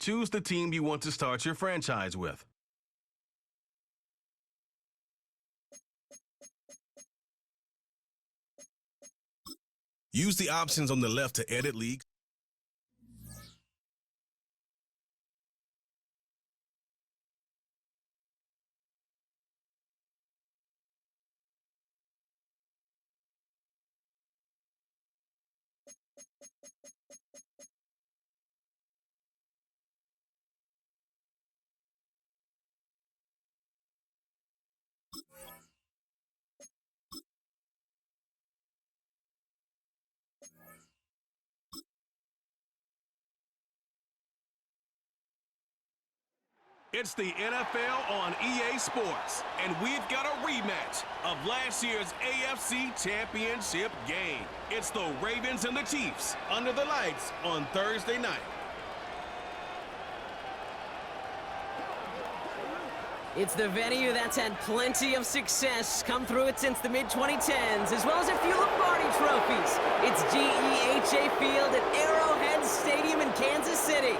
Choose the team you want to start your franchise with. Use the options on the left to edit leagues. It's the NFL on EA Sports, and we've got a rematch of last year's AFC Championship game. It's the Ravens and the Chiefs under the lights on Thursday night. It's the venue that's had plenty of success come through it since the mid-2010s, as well as a few Lombardi trophies. It's GEHA Field at Arrowhead Stadium in Kansas City.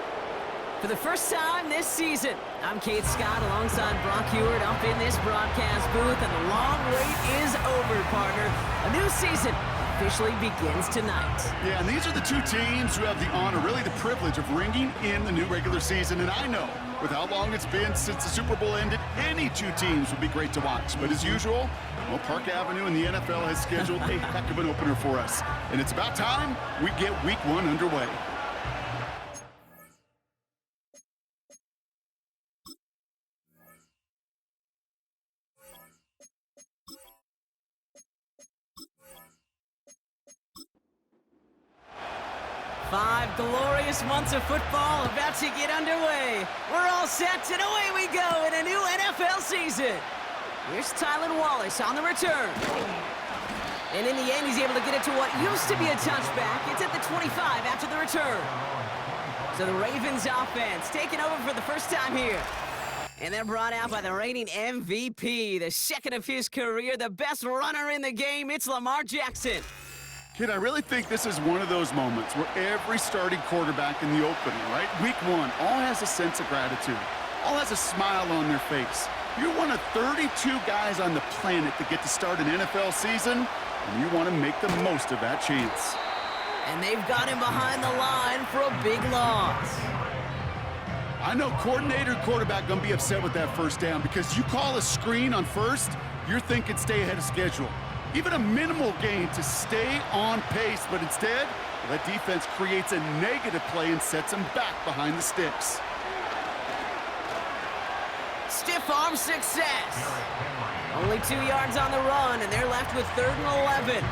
For the first time this season, I'm Kate Scott alongside Brock Heward up in this broadcast booth, and the long wait is over, partner. A new season officially begins tonight. Yeah, and these are the two teams who have the honor, really the privilege of ringing in the new regular season. And I know, with how long it's been since the Super Bowl ended, any two teams would be great to watch. But as usual, well, Park Avenue and the NFL has scheduled a heck of an opener for us. And it's about time we get Week 1 underway. Five glorious months of football about to get underway. We're all set, and away we go in a new NFL season. Here's Tylan Wallace on the return. And in the end, he's able to get it to what used to be a touchback. It's at the 25 after the return. So the Ravens offense taking over for the first time here. And they're brought out by the reigning MVP, the second of his career, the best runner in the game. It's Lamar Jackson. Kid, I really think this is one of those moments where every starting quarterback in the opening, right? Week 1, all has a sense of gratitude. All has a smile on their face. You're one of 32 guys on the planet that get to start an NFL season, and you want to make the most of that chance. And they've got him behind the line for a big loss. I know coordinator and quarterback going to be upset with that first down because you call a screen on first, you're thinking stay ahead of schedule. Even a minimal gain to stay on pace, but instead, that defense creates a negative play and sets them back behind the sticks. Stiff arm success. Only 2 yards on the run, and they're left with 3rd and 11.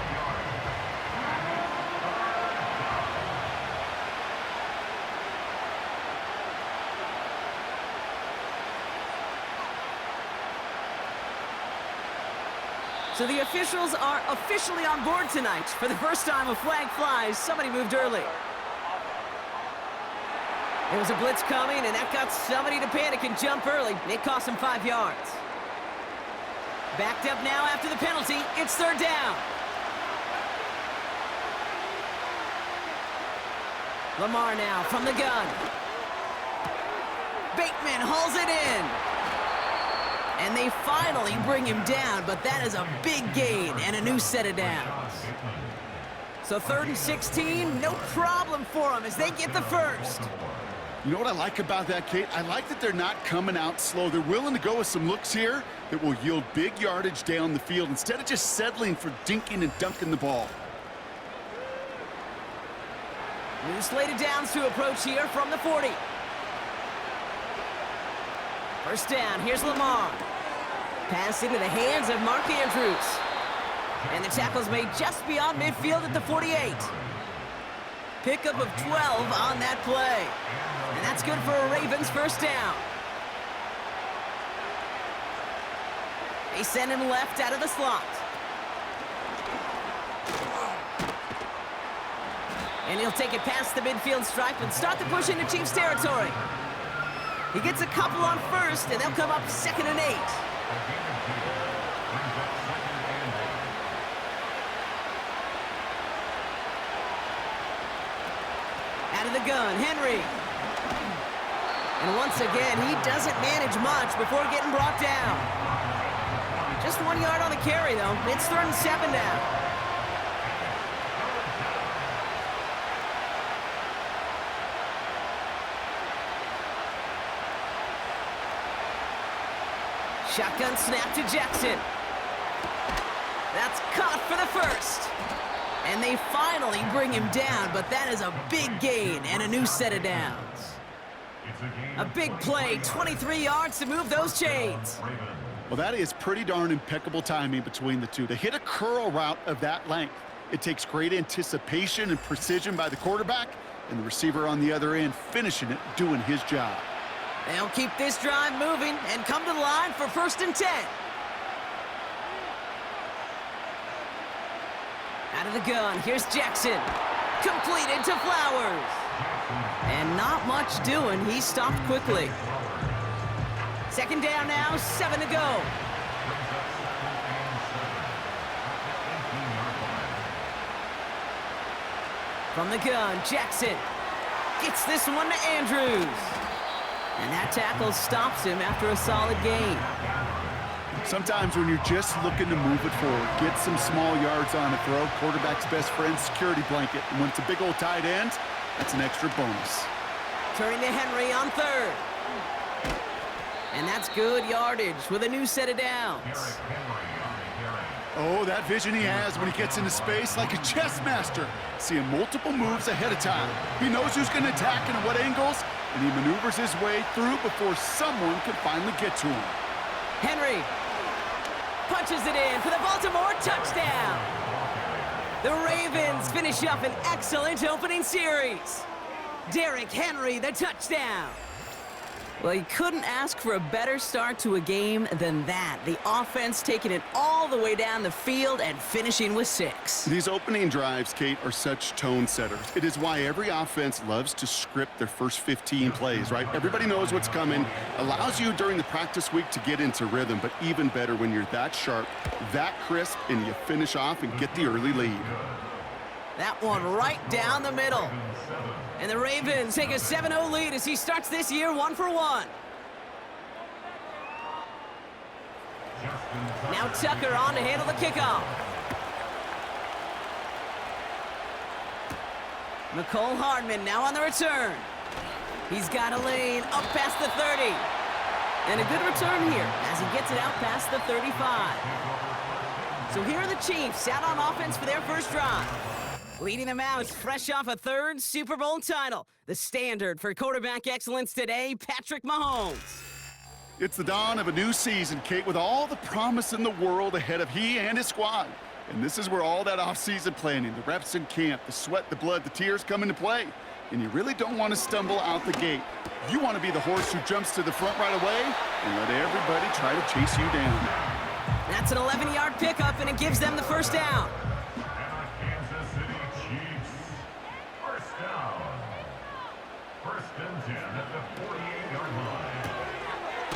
So the officials are officially on board tonight. For the first time, a flag flies. Somebody moved early. There was a blitz coming, and that got somebody to panic and jump early. It cost him 5 yards. Backed up now after the penalty. It's 3rd down. Lamar now from the gun. Bateman hauls it in. And they finally bring him down, but that is a big gain and a new set of downs. So 3rd and 16, no problem for them as they get the first. You know what I like about that, Kate? I like that they're not coming out slow. They're willing to go with some looks here that will yield big yardage down the field instead of just settling for dinking and dunking the ball. New slated downs to approach here from the 40. First down, here's Lamar. Pass into the hands of Mark Andrews. And the tackle's made just beyond midfield at the 48. Pickup of 12 on that play. And that's good for a Ravens first down. They send him left out of the slot. And he'll take it past the midfield stripe and start the push into Chiefs territory. He gets a couple on first, and they'll come up 2nd and 8. Out of the gun, Henry. And once again, he doesn't manage much before getting brought down. Just 1 yard on the carry, though. It's 3rd and 7 now. Shotgun snap to Jackson. That's caught for the first. And they finally bring him down, but that is a big gain and a new set of downs. A big play, 23 yards to move those chains. Well, that is pretty darn impeccable timing between the two. To hit a curl route of that length, it takes great anticipation and precision by the quarterback, and the receiver on the other end finishing it, doing his job. They'll keep this drive moving and come to the line for 1st and 10. Out of the gun, here's Jackson. Completed to Flowers. And not much doing. He stopped quickly. 2nd down now, 7 to go. From the gun, Jackson gets this one to Andrews. And that tackle stops him after a solid gain. Sometimes when you're just looking to move it forward, get some small yards on a throw, quarterback's best friend, security blanket. And when it's a big old tight end, that's an extra bonus. Turning to Henry on 3rd. And that's good yardage with a new set of downs. Oh, that vision he has when he gets into space like a chess master. Seeing multiple moves ahead of time. He knows who's going to attack and at what angles, and he maneuvers his way through before someone can finally get to him. Henry punches it in for the Baltimore touchdown. The Ravens finish up an excellent opening series. Derrick Henry, the touchdown. Well, you couldn't ask for a better start to a game than that. The offense taking it all the way down the field and finishing with 6. These opening drives, Kate, are such tone setters. It is why every offense loves to script their first 15 plays, right? Everybody knows what's coming. Allows you during the practice week to get into rhythm, but even better when you're that sharp, that crisp, and you finish off and get the early lead. That one right down the middle. And the Ravens take a 7-0 lead as he starts this year 1 for 1. Now Tucker on to handle the kickoff. Nicole Hardman now on the return. He's got a lane up past the 30. And a good return here as he gets it out past the 35. So here are the Chiefs out on offense for their first drive. Leading them out, fresh off a 3rd Super Bowl title. The standard for quarterback excellence today, Patrick Mahomes. It's the dawn of a new season, Kate, with all the promise in the world ahead of he and his squad. And this is where all that off-season planning, the reps in camp, the sweat, the blood, the tears come into play. And you really don't want to stumble out the gate. You want to be the horse who jumps to the front right away and let everybody try to chase you down. That's an 11-yard pickup, and it gives them the first down.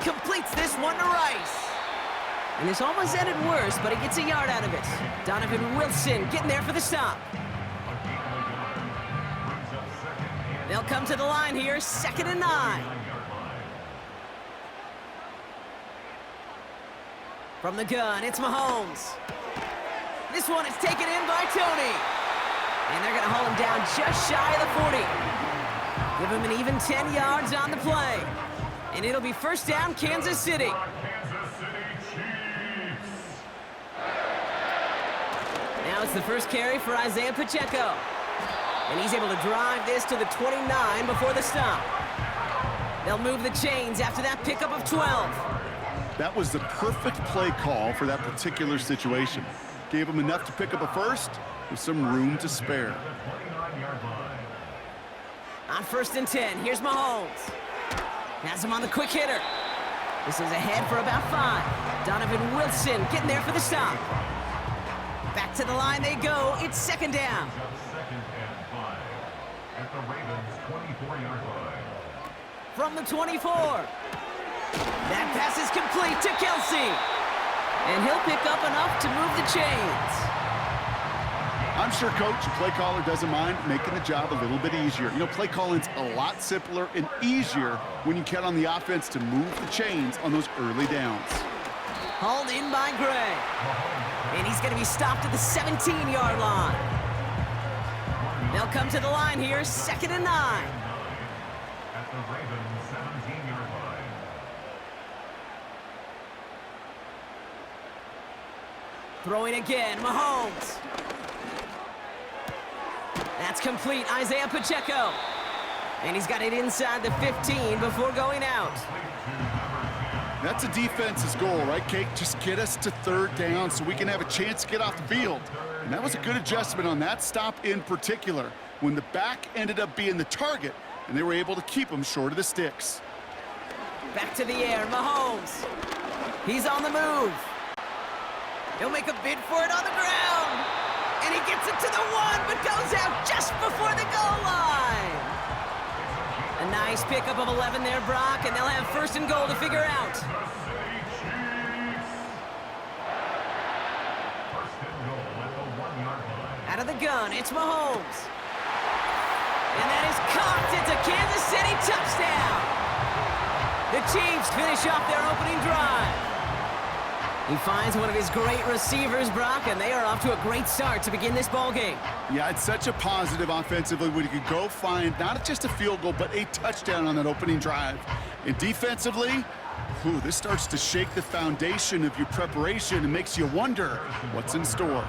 Completes this one to Rice. And this almost ended worse, but he gets a yard out of it. Donovan Wilson getting there for the stop. They'll come to the line here, 2nd and 9. From the gun, it's Mahomes. This one is taken in by Tony. And they're going to hold him down just shy of the 40. Give him an even 10 yards on the play. And it'll be first down, Kansas City. Now it's the first carry for Isaiah Pacheco. And he's able to drive this to the 29 before the stop. They'll move the chains after that pickup of 12. That was the perfect play call for that particular situation. Gave him enough to pick up a first with some room to spare. On 1st and 10, here's Mahomes. Has him on the quick hitter. This is ahead for about 5. Donovan Wilson getting there for the stop. Back to the line they go. It's 2nd down. At the Ravens 24-yard line. From the 24. That pass is complete to Kelsey. And he'll pick up enough to move the chains. I'm sure coach and play caller doesn't mind making the job a little bit easier. You know, play calling's a lot simpler and easier when you count on the offense to move the chains on those early downs. Hauled in by Gray. And he's going to be stopped at the 17-yard line. They'll come to the line here, 2nd and 9. At the Ravens 17-yard line. Throwing again, Mahomes. That's complete, Isaiah Pacheco. And he's got it inside the 15 before going out. That's a defense's goal, right, Kate? Just get us to 3rd down so we can have a chance to get off the field. And that was a good adjustment on that stop in particular, when the back ended up being the target, and they were able to keep him short of the sticks. Back to the air, Mahomes. He's on the move. He'll make a bid for it on the ground. And he gets it to the 1, but goes out just before the goal line. A nice pickup of 11 there, Brock, and they'll have 1st and goal to figure out. Out of the gun, it's Mahomes. And that is caught. It's a Kansas City touchdown. The Chiefs finish off their opening drive. He finds one of his great receivers, Brock, and they are off to a great start to begin this ball game. Yeah, it's such a positive offensively when you could go find not just a field goal, but a touchdown on that opening drive. And defensively, this starts to shake the foundation of your preparation and makes you wonder what's in store.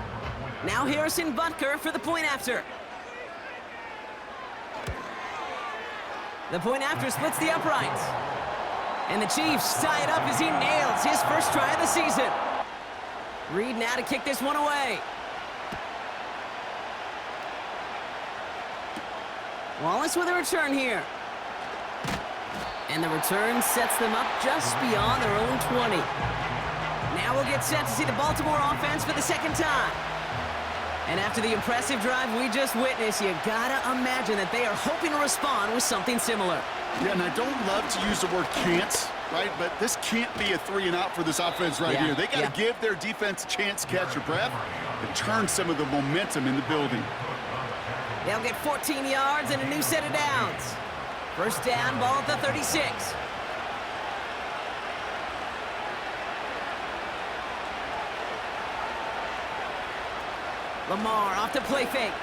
Now Harrison Butker for the point after. The point after splits the uprights. And the Chiefs tie it up as he nails his first try of the season. Reed now to kick this one away. Wallace with a return here. And the return sets them up just beyond their own 20. Now we'll get set to see the Baltimore offense for the 2nd time. And after the impressive drive we just witnessed, you gotta imagine that they are hoping to respond with something similar. Yeah, and I don't love to use the word can't, right? But this can't be a 3 and out for this offense right here. They got to give their defense a chance to catch their breath and turn some of the momentum in the building. They'll get 14 yards and a new set of downs. 1st down, ball at the 36. Lamar off to play fake.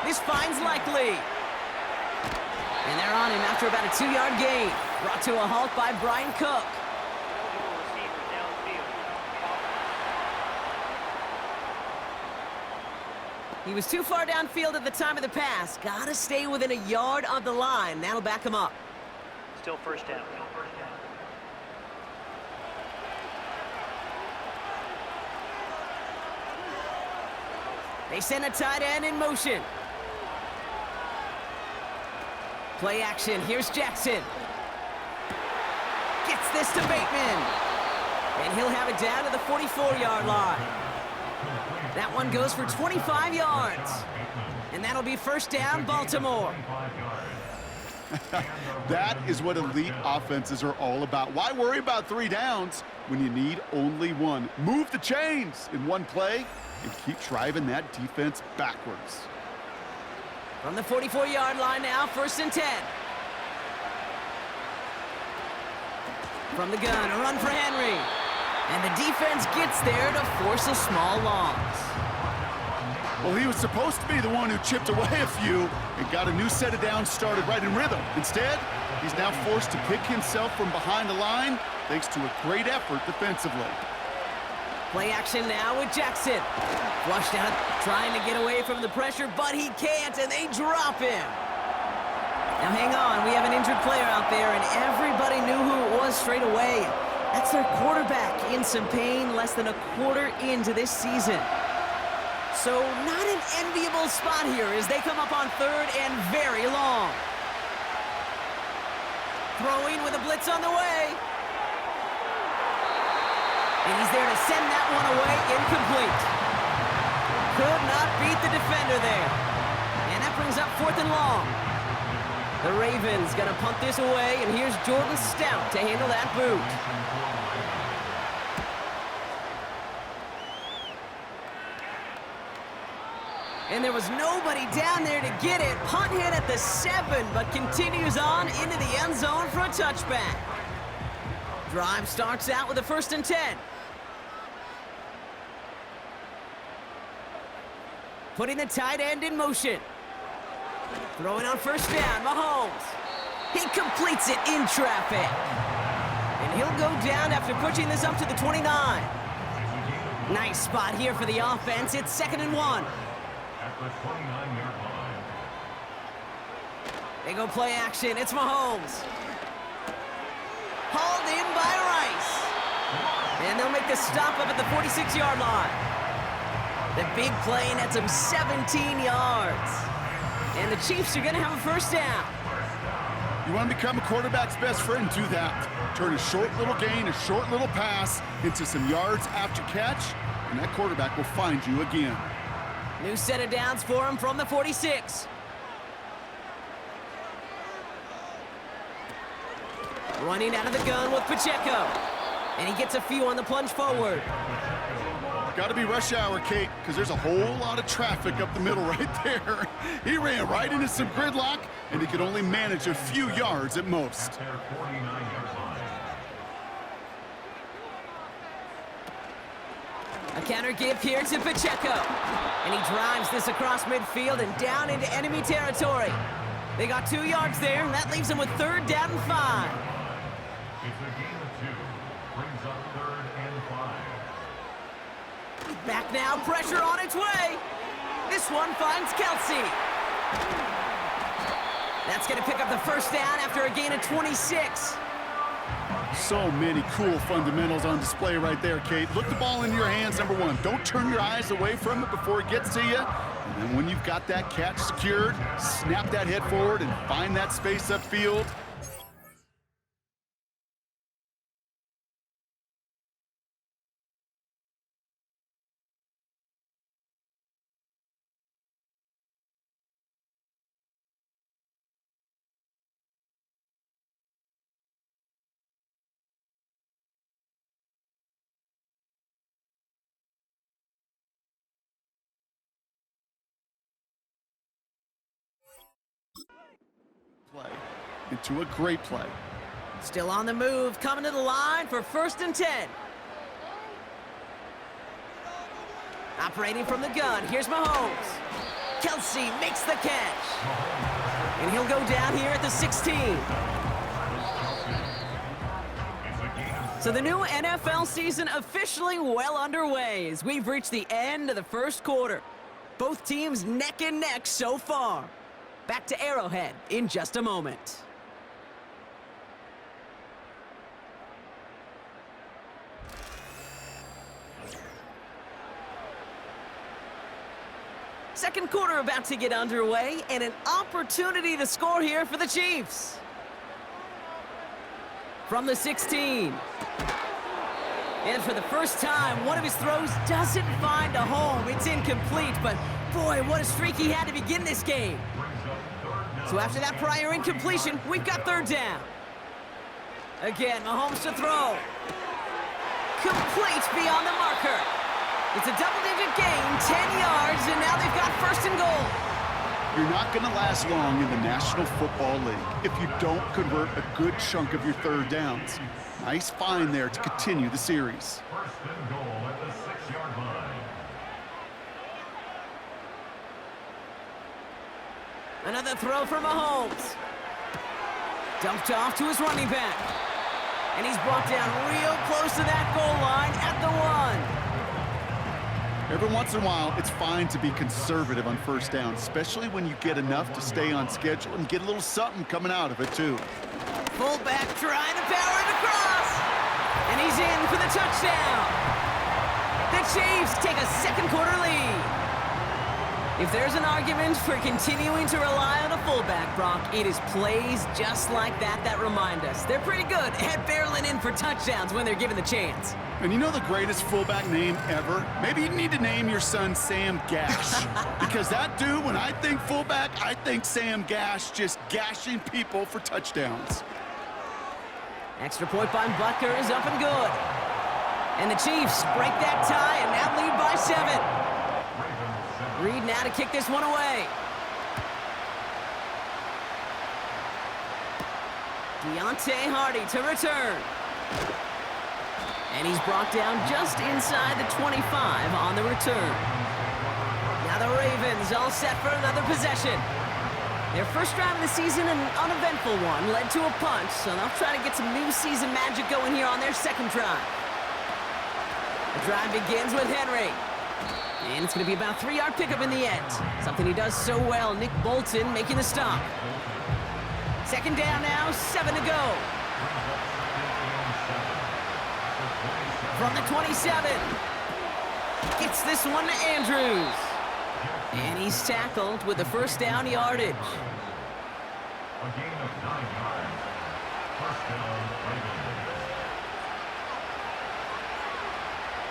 This finds Likely. And they're on him after about a 2-yard gain. Brought to a halt by Brian Cook. He was too far downfield at the time of the pass. Gotta stay within a yard of the line. That'll back him up. Still 1st down. They send a tight end in motion. Play action. Here's Jackson. Gets this to Bateman. And he'll have it down to the 44-yard line. That one goes for 25 yards. And that'll be 1st down, Baltimore. That is what elite offenses are all about. Why worry about 3 downs when you need only 1? Move the chains in one play and keep driving that defense backwards. From the 44-yard line now, 1st and 10. From the gun, a run for Henry. And the defense gets there to force a small loss. Well, he was supposed to be the one who chipped away a few and got a new set of downs started right in rhythm. Instead, he's now forced to pick himself from behind the line thanks to a great effort defensively. Play action now with Jackson. Flushed out, trying to get away from the pressure, but he can't, and they drop him. Now hang on, we have an injured player out there, and everybody knew who it was straight away. That's their quarterback in some pain, less than a quarter into this season. So not an enviable spot here as they come up on 3rd and very long. Throwing with a blitz on the way. And he's there to send that one away, incomplete. Could not beat the defender there. And that brings up 4th and long. The Ravens gonna punt this away, and here's Jordan Stout to handle that boot. And there was nobody down there to get it. Punt hit at the 7, but continues on into the end zone for a touchback. Drive starts out with a 1st and 10. Putting the tight end in motion. Throwing on 1st down, Mahomes. He completes it in traffic. And he'll go down after pushing this up to the 29. Nice spot here for the offense. It's 2nd and 1. At the 29-yard line. They go play action. It's Mahomes. Hauled in by Rice. And they'll make the stop up at the 46-yard line. The big play nets him 17 yards. And the Chiefs are going to have a 1st down. You want to become a quarterback's best friend, do that. Turn a short little gain, a short little pass into some yards after catch, and that quarterback will find you again. New set of downs for him from the 46. Running out of the gun with Pacheco. And he gets a few on the plunge forward. Got to be rush hour, Kate, because there's a whole lot of traffic up the middle right there. He ran right into some gridlock, and he could only manage a few yards at most. At their 49-yard line. A counter give here to Pacheco. And he drives this across midfield and down into enemy territory. They got 2 yards there, and that leaves them with 3rd down and 5. It's a gain of 2. Brings up 3rd and 5. Back now, pressure on its way. This one finds Kelsey. That's going to pick up the 1st down after a gain of 26. So many cool fundamentals on display right there, Kate. Look the ball into your hands, number 1. Don't turn your eyes away from it before it gets to you. And then when you've got that catch secured, snap that head forward and find that space upfield. Play into a great play. Still on the move, coming to the line for 1st and 10. Operating from the gun, here's Mahomes. Kelsey makes the catch. And he'll go down here at the 16. So the new NFL season officially well underway as we've reached the end of the 1st quarter. Both teams neck and neck so far. Back to Arrowhead in just a moment. Second quarter about to get underway, and an opportunity to score here for the Chiefs. From the 16. And for the first time, one of his throws doesn't find a home. It's incomplete, but boy, what a streak he had to begin this game. So after that prior incompletion, we've got 3rd down. Again, Mahomes to throw. Complete beyond the marker. It's a double-digit gain, 10 yards, and now they've got 1st and goal. You're not going to last long in the National Football League if you don't convert a good chunk of your 3rd downs. Nice find there to continue the series. 1st and goal at the 6-yard line. Another throw for Mahomes. Dumped off to his running back. And he's brought down real close to that goal line at the 1. Every once in a while, it's fine to be conservative on 1st down, especially when you get enough to stay on schedule and get a little something coming out of it, too. Fullback trying to power it across. And he's in for the touchdown. The Chiefs take a 2nd quarter lead. If there's an argument for continuing to rely on a fullback, Brock, it is plays just like that that remind us. They're pretty good at barreling in for touchdowns when they're given the chance. And you know the greatest fullback name ever? Maybe you need to name your son Sam Gash. Because that dude, when I think fullback, I think Sam Gash just gashing people for touchdowns. Extra point by Butker is up and good. And the Chiefs break that tie and now lead by 7. Reed now to kick this one away. Deontay Hardy to return. And he's brought down just inside the 25 on the return. Now the Ravens all set for another possession. Their first drive of the season, an uneventful one, led to a punch, so they'll try to get some new season magic going here on their second drive. The drive begins with Henry. And it's going to be about a 3-yard pickup in the end. Something he does so well. Nick Bolton making the stop. Second down now, 7 to go. From the 27. Gets this one to Andrews. And he's tackled with the first down yardage. A gain of 9 yards. First down, Ravens.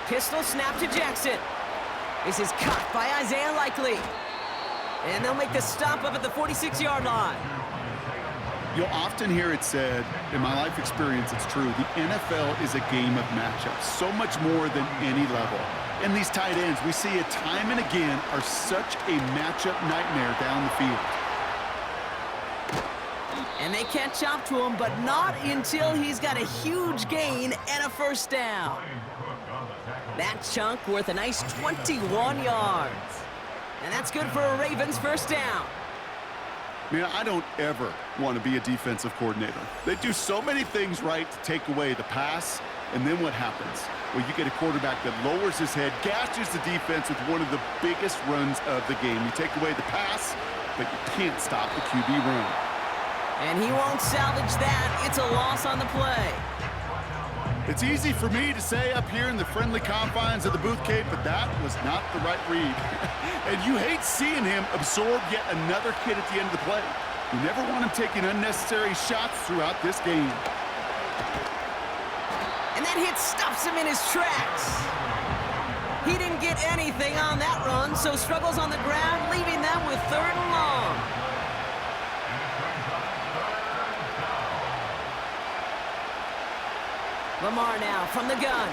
Pistol snap to Jackson. This is caught by Isaiah Likely. And they'll make the stop up at the 46-yard line. You'll often hear it said, in my life experience, it's true, the NFL is a game of matchups, so much more than any level. And these tight ends, we see it time and again, are such a matchup nightmare down the field. And they catch up to him, but not until he's got a huge gain and a first down. That chunk worth a nice 21 yards. And that's good for a Ravens first down. Man, I don't ever want to be a defensive coordinator. They do so many things right to take away the pass, and then what happens? Well, you get a quarterback that lowers his head, gashes the defense with one of the biggest runs of the game. You take away the pass, but you can't stop the QB run. And he won't salvage that. It's a loss on the play. It's easy for me to say up here in the friendly confines of the Booth Cave, but that was not the right read. And you hate seeing him absorb yet another kid at the end of the play. You never want him taking unnecessary shots throughout this game. And that hit stops him in his tracks. He didn't get anything on that run, so struggles on the ground, leaving them with 3rd and long. Lamar now from the gun.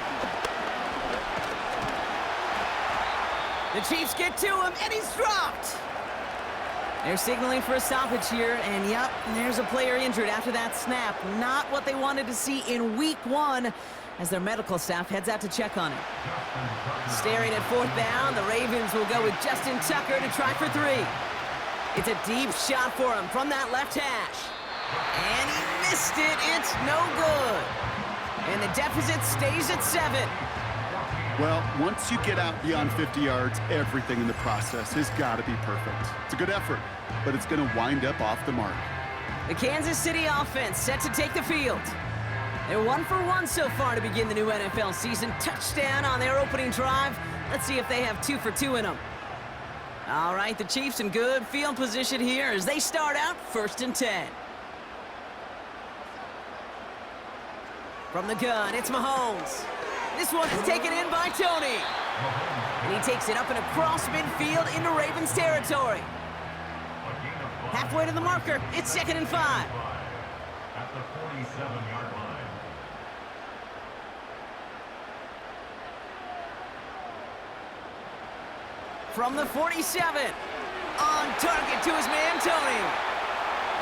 The Chiefs get to him, and he's dropped. They're signaling for a stoppage here, and yep, there's a player injured after that snap. Not what they wanted to see in week 1 as their medical staff heads out to check on him. Staring at 4th down, the Ravens will go with Justin Tucker to try for 3. It's a deep shot for him from that left hash. And he missed it. It's no good. And the deficit stays at 7. Well, once you get out beyond 50 yards, everything in the process has got to be perfect. It's a good effort, but it's going to wind up off the mark. The Kansas City offense set to take the field. They're 1 for 1 so far to begin the new NFL season. Touchdown on their opening drive. Let's see if they have 2 for 2 in them. All right, the Chiefs in good field position here as they start out 1st and 10. From the gun, it's Mahomes. This one is taken in by Tony. And he takes it up and across midfield into Ravens territory. Halfway to the marker, it's 2nd and 5. At the 47-yard line. From the 47, on target to his man, Tony.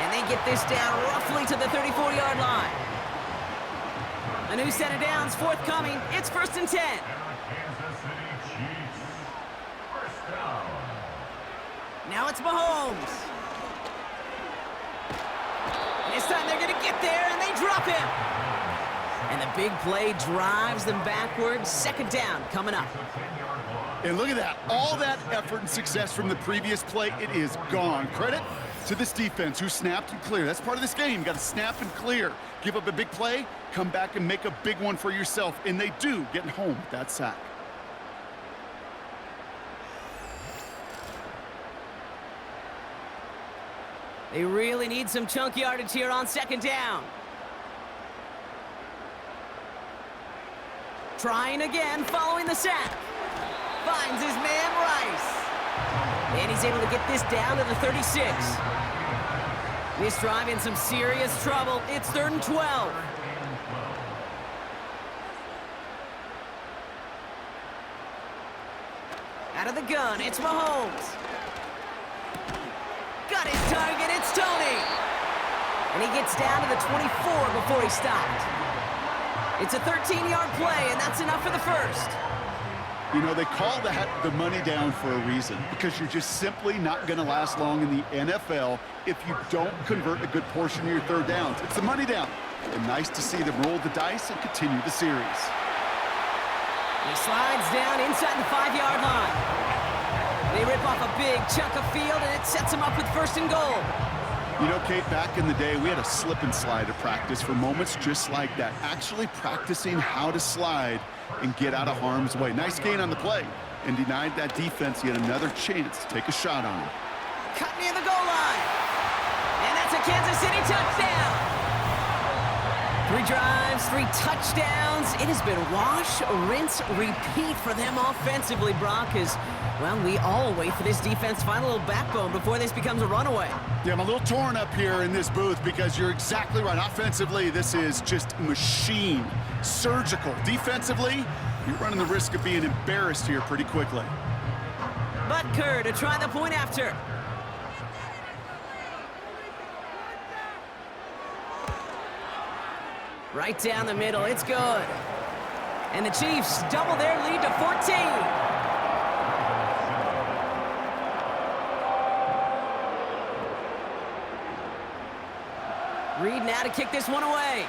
And they get this down roughly to the 34-yard line. A new set of downs forthcoming. It's 1st and 10. Kansas City Chiefs. First down. Now it's Mahomes. And this time they're going to get there, and they drop him. And the big play drives them backwards. 2nd down coming up. And look at that. All that effort and success from the previous play, it is gone. Credit to this defense who snapped and cleared. That's part of this game. You got to snap and clear. Give up a big play, come back and make a big one for yourself. And they do, getting home with that sack. They really need some chunk yardage here on 2nd down. Trying again following the sack. Finds his man Rice. And he's able to get this down to the 36. This drive in some serious trouble. It's 3rd and 12. Out of the gun, it's Mahomes. Got his target, it's Tony. And he gets down to the 24 before he stopped. It's a 13-yard play, and that's enough for the first. You know, they call that the money down for a reason, because you're just simply not going to last long in the NFL if you don't convert a good portion of your third downs. It's the money down. And nice to see them roll the dice and continue the series. He slides down inside the 5-yard line. They rip off a big chunk of field, and it sets him up with first and goal. You know, Kate, back in the day, we had a slip and slide at practice for moments just like that. Actually practicing how to slide and get out of harm's way. Nice gain on the play, and denied that defense yet another chance to take a shot on him. Cut near the goal line. And that's a Kansas City touchdown. 3 drives, 3 touchdowns. It has been wash, rinse, repeat for them offensively, Brock, as, well, we all wait for this defense to find a little backbone before this becomes a runaway. Yeah, I'm a little torn up here in this booth because you're exactly right. Offensively, this is just machine, surgical. Defensively, you're running the risk of being embarrassed here pretty quickly. Butker to try the point after. Right down the middle, it's good. And the Chiefs double their lead to 14. Reed now to kick this one away.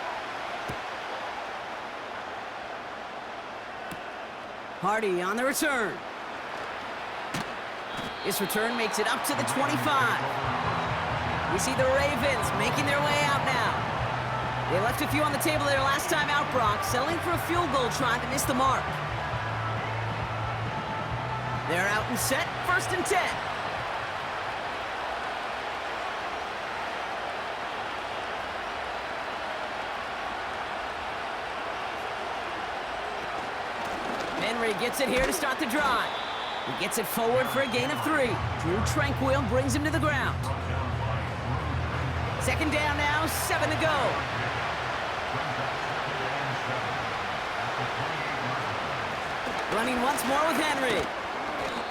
Hardy on the return. This return makes it up to the 25. We see the Ravens making their way out now. They left a few on the table there last time out, Brock, settling for a field goal try to miss the mark. They're out and set, 1st and 10. Henry gets it here to start the drive. He gets it forward for a gain of 3. Drew Tranquil brings him to the ground. 2nd down now, 7 to go. Running once more with Henry.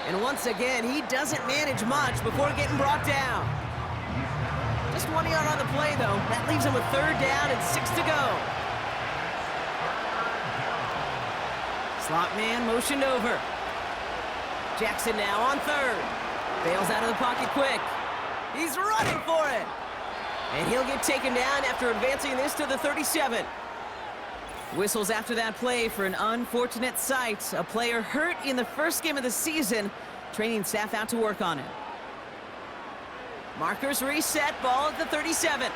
And once again, he doesn't manage much before getting brought down. Just 1 yard on the play, though. That leaves him with 3rd down and 6 to go. Slot man motioned over. Jackson now on 3rd. Bails out of the pocket quick. He's running for it. And he'll get taken down after advancing this to the 37. Whistles after that play for an unfortunate sight. A player hurt in the first game of the season. Training staff out to work on it. Markers reset, ball at the 37.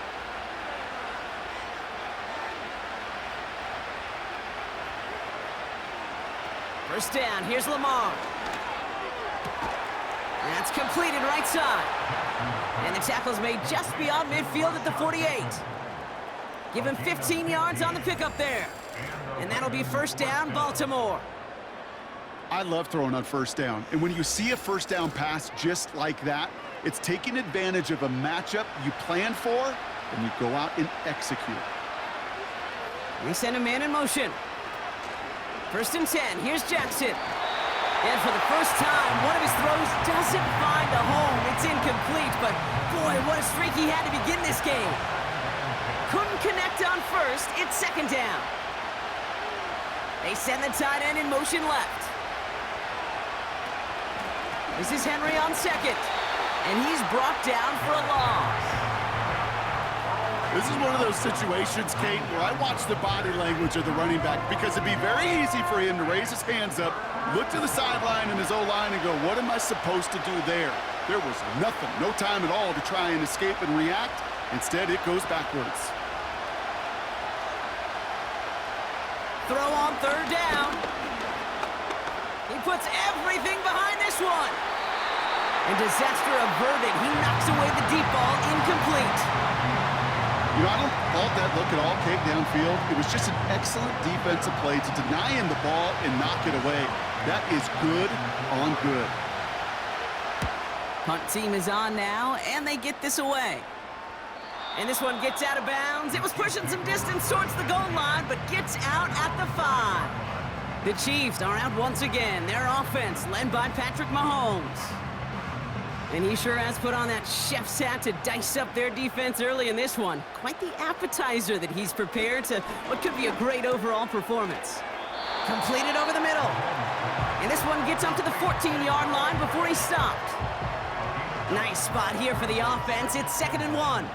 First down, here's Lamar. That's completed right side. And the tackle's made just beyond midfield at the 48. Give him 15 yards on the pickup there. And that'll be 1st down, Baltimore. I love throwing on 1st down. And when you see a 1st down pass just like that, it's taking advantage of a matchup you plan for, and you go out and execute. We send a man in motion. 1st and 10, here's Jackson. And for the first time, one of his throws doesn't find a home. It's incomplete, but boy, what a streak he had to begin this game. Couldn't connect on 1st, it's 2nd down. They send the tight end in motion left. This is Henry on 2nd, and he's brought down for a loss. This is one of those situations, Kate, where I watch the body language of the running back because it'd be very easy for him to raise his hands up, look to the sideline and his O-line and go, what am I supposed to do there? There was nothing, no time at all to try and escape and react. Instead, it goes backwards. Throw on 3rd down. He puts everything behind this one. And disaster averted. He knocks away the deep ball, incomplete. You know, I don't fault that look at all, Kate, downfield. It was just an excellent defensive play to deny him the ball and knock it away. That is good on good. Punt team is on now, and they get this away. And this one gets out of bounds. It was pushing some distance towards the goal line, but gets out at the 5. The Chiefs are out once again. Their offense led by Patrick Mahomes. And he sure has put on that chef's hat to dice up their defense early in this one. Quite the appetizer that he's prepared to what could be a great overall performance. Completed over the middle. And this one gets up to the 14-yard line before he stopped. Nice spot here for the offense. It's 2nd and 1. At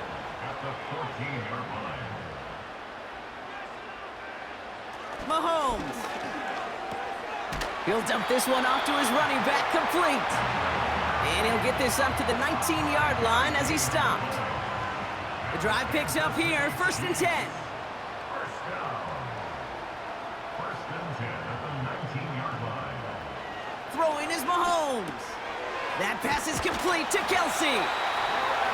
the 14-yard line. Mahomes. He'll dump this one off to his running back, complete. And he'll get this up to the 19-yard line as he stopped. The drive picks up here, 1st and 10. First down. 1st and 10 at the 19-yard line. Throwing is Mahomes. That pass is complete to Kelsey.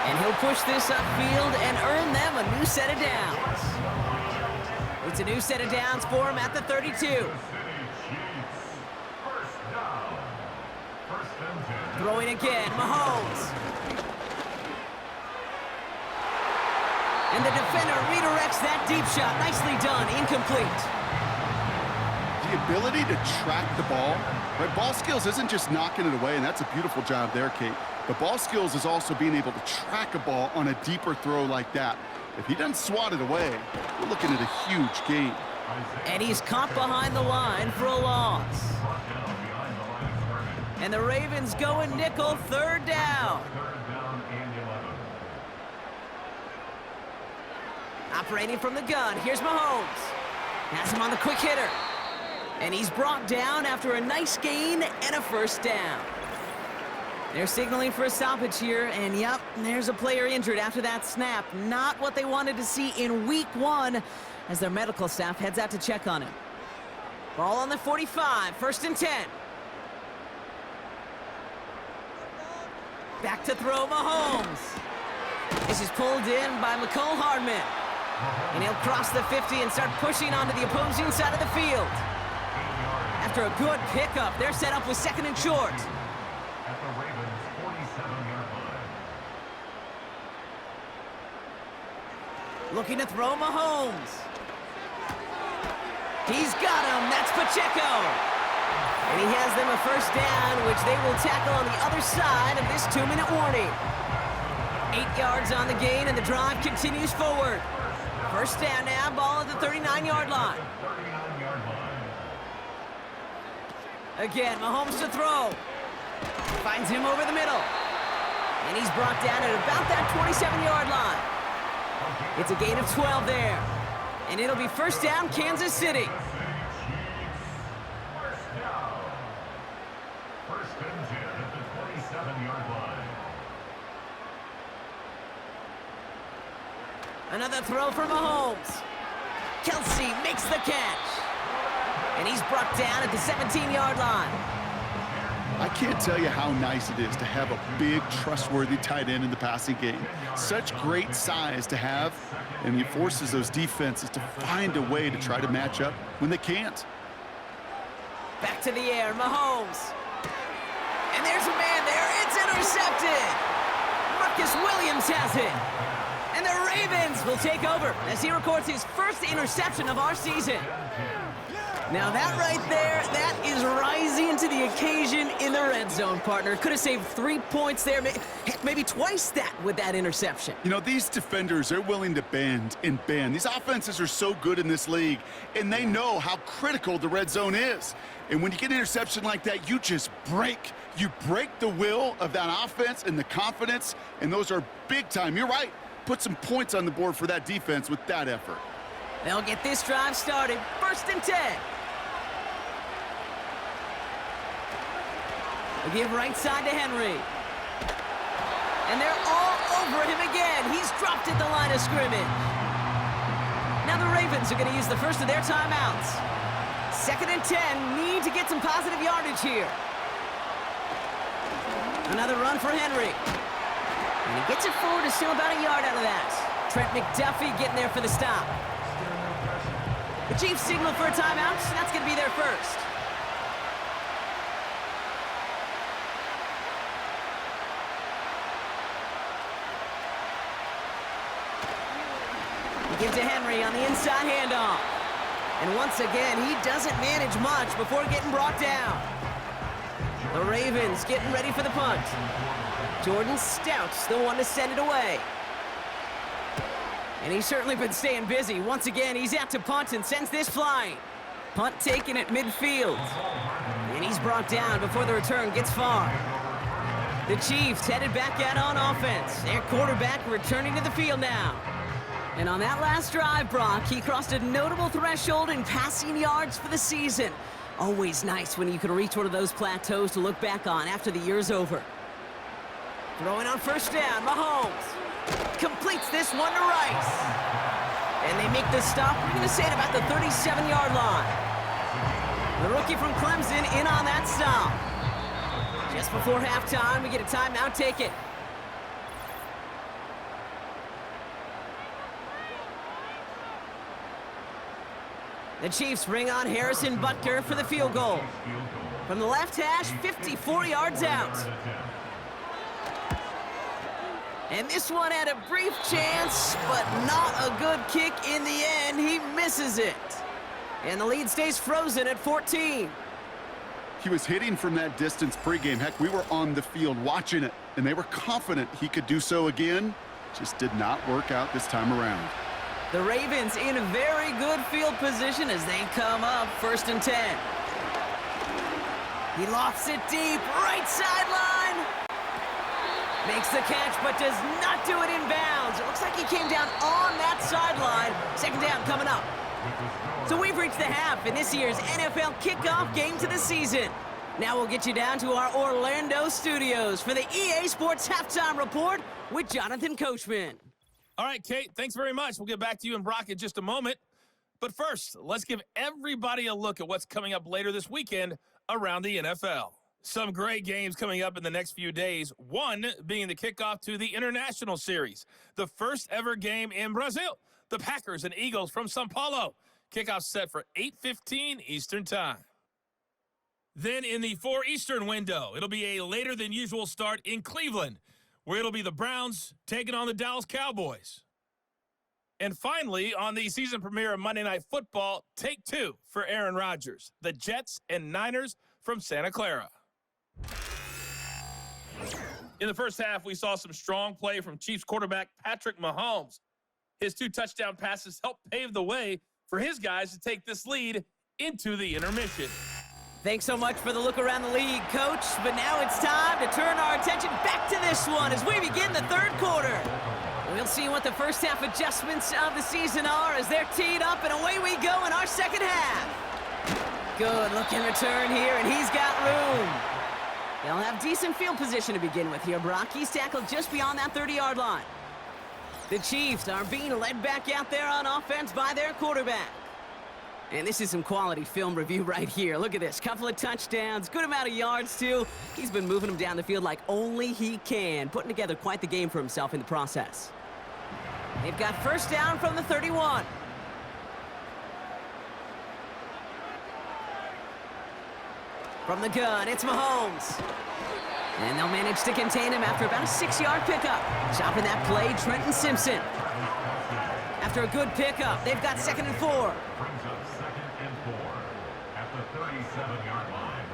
And he'll push this upfield and earn them a new set of downs. It's a new set of downs for him at the 32. City Chiefs. First down. 1st and 10. Throwing again, Mahomes. And the defender redirects that deep shot. Nicely done, incomplete. The ability to track the ball, right? Ball skills isn't just knocking it away, and that's a beautiful job there, Kate. But ball skills is also being able to track a ball on a deeper throw like that. If he doesn't swat it away, we're looking at a huge gain. And he's caught behind the line for a loss. And the Ravens go in nickel, 3rd down. 3rd down and 11. Operating from the gun, here's Mahomes. Has him on the quick hitter. And he's brought down after a nice gain and a 1st down. They're signaling for a stoppage here, and yep, there's a player injured after that snap. Not what they wanted to see in week 1 as their medical staff heads out to check on him. Ball on the 45, 1st and 10. Back to throw, Mahomes. This is pulled in by McCole Hardman. And he'll cross the 50 and start pushing onto the opposing side of the field. After a good pickup, they're set up with 2nd and short. At the Ravens' 47-yard line. Looking to throw Mahomes. He's got him. That's Pacheco. And he has them a 1st down, which they will tackle on the other side of this 2-minute warning. 8 yards on the gain, and the drive continues forward. 1st down now, ball at the 39-yard line. 39-yard line. Again, Mahomes to throw. Finds him over the middle. And he's brought down at about that 27-yard line. It's a gain of 12 there. And it'll be 1st down, Kansas City. First down. 1st and 10 at the 27-yard line. Another throw for Mahomes. Kelsey makes the catch. And he's brought down at the 17-yard line. I can't tell you how nice it is to have a big, trustworthy tight end in the passing game. Such great size to have, and he forces those defenses to find a way to try to match up when they can't. Back to the air, Mahomes. And there's a man there. It's intercepted. Marcus Williams has it. And the Ravens will take over as he records his 1st interception of our season. Now that right there, that is rising to the occasion in the red zone, partner. Could have saved 3 points there, maybe twice that with that interception. You know, these defenders, they're willing to bend and bend. These offenses are so good in this league, and they know how critical the red zone is. And when you get an interception like that, you just break. You break the will of that offense and the confidence, and those are big time. You're right. Put some points on the board for that defense with that effort. They'll get this drive started. 1st and 10. They give right side to Henry. And they're all over him again. He's dropped at the line of scrimmage. Now the Ravens are going to use the first of their timeouts. 2nd and 10. Need to get some positive yardage here. Another run for Henry. And he gets it forward to still about a yard out of that. Trent McDuffie getting there for the stop. The Chiefs signal for a timeout. That's going to be their first. Give to Henry on the inside handoff. And once again, he doesn't manage much before getting brought down. The Ravens getting ready for the punt. Jordan Stout's the one to send it away. And he's certainly been staying busy. Once again, he's out to punt and sends this flying. Punt taken at midfield. And he's brought down before the return gets far. The Chiefs headed back out on offense. Their quarterback returning to the field now. And on that last drive, Brock, he crossed a notable threshold in passing yards for the season. Always nice when you can reach one of those plateaus to look back on after the year's over. Throwing on first down, Mahomes completes this one to Rice. And they make the stop, we're going to say, at about the 37-yard line. The rookie from Clemson in on that stop. Just before halftime, we get a timeout taken. The Chiefs bring on Harrison Butker for the field goal. From the left hash, 54 yards out. And this one had a brief chance, but not a good kick in the end. He misses it. And the lead stays frozen at 14. He was hitting from that distance pregame. Heck, we were on the field watching it, and they were confident he could do so again. Just did not work out this time around. The Ravens in a very good field position as they come up 1st and 10. He lofts it deep, right sideline. Makes the catch, but does not do it in bounds. It looks like he came down on that sideline. 2nd down coming up. So we've reached the half in this year's NFL kickoff game to the season. Now we'll get you down to our Orlando studios for the EA Sports Halftime Report with Jonathan Coachman. All right, Kate, thanks very much. We'll get back to you and Brock in just a moment. But first, let's give everybody a look at what's coming up later this weekend around the NFL. Some great games coming up in the next few days, one being the kickoff to the International Series, the first ever game in Brazil. The Packers and Eagles from São Paulo. Kickoff set for 8:15 Eastern Time. Then in the 4 Eastern window, it'll be a later than usual start in Cleveland, where it'll be the Browns taking on the Dallas Cowboys. And finally, on the season premiere of Monday Night Football, take 2 for Aaron Rodgers, the Jets and Niners from Santa Clara. In the first half, we saw some strong play from Chiefs quarterback Patrick Mahomes. His 2 touchdown passes helped pave the way for his guys to take this lead into the intermission. Thanks so much for the look around the league, Coach. But now it's time to turn our attention back to this one as we begin the 3rd quarter. We'll see what the first half adjustments of the season are as they're teed up, and away we go in our 2nd half. Good looking return here, and he's got room. They'll have decent field position to begin with here, Brock. He's tackled just beyond that 30-yard line. The Chiefs are being led back out there on offense by their quarterback. And this is some quality film review right here. Look at this. Couple of touchdowns, good amount of yards, too. He's been moving them down the field like only he can, putting together quite the game for himself in the process. They've got first down from the 31. From the gun, it's Mahomes. And they'll manage to contain him after about a 6-yard pickup. Chopping that play, Trenton Simpson. After a good pickup, they've got 2nd and 4. Brings up 2nd and 4 at the 37-yard line.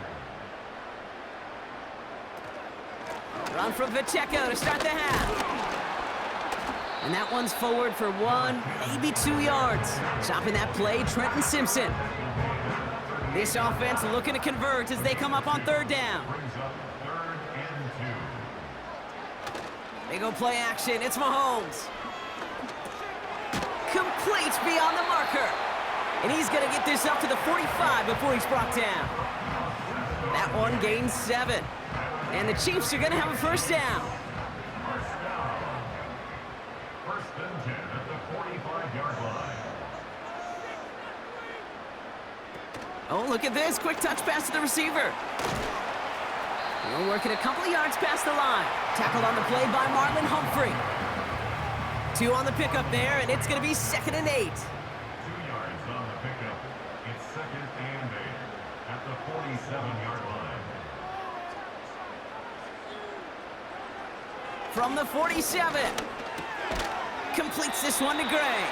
Run from Pacheco to start the half. And that one's forward for 1, maybe 2 yards. Chopping that play, Trenton Simpson. This offense looking to convert as they come up on 3rd down. Brings up 3rd and 2. They go play action. It's Mahomes. Complete beyond the marker. And he's going to get this up to the 45 before he's brought down. That one gains 7. And the Chiefs are going to have a first down. First down. 1st and 10 at the 45-yard line. Oh, look at this. Quick touch pass to the receiver. We're working a couple of yards past the line. Tackled on the play by Marlon Humphrey. 2 on the pickup there, and it's going to be 2nd and 8. 2 yards on the pickup. It's 2nd and 8 at the 47-yard line. From the 47. Completes this one to Gray.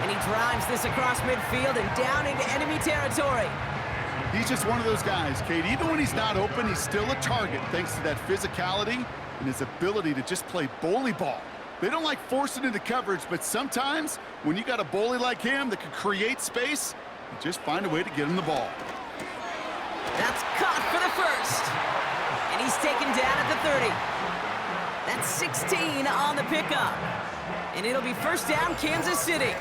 And he drives this across midfield and down into enemy territory. He's just one of those guys, Kate. Even when he's not open, he's still a target thanks to that physicality and his ability to just play bully ball. They don't like forcing into coverage, but sometimes when you got a bully like him that can create space, you just find a way to get him the ball. That's caught for the first. And he's taken down at the 30. That's 16 on the pickup. And it'll be first down, Kansas City.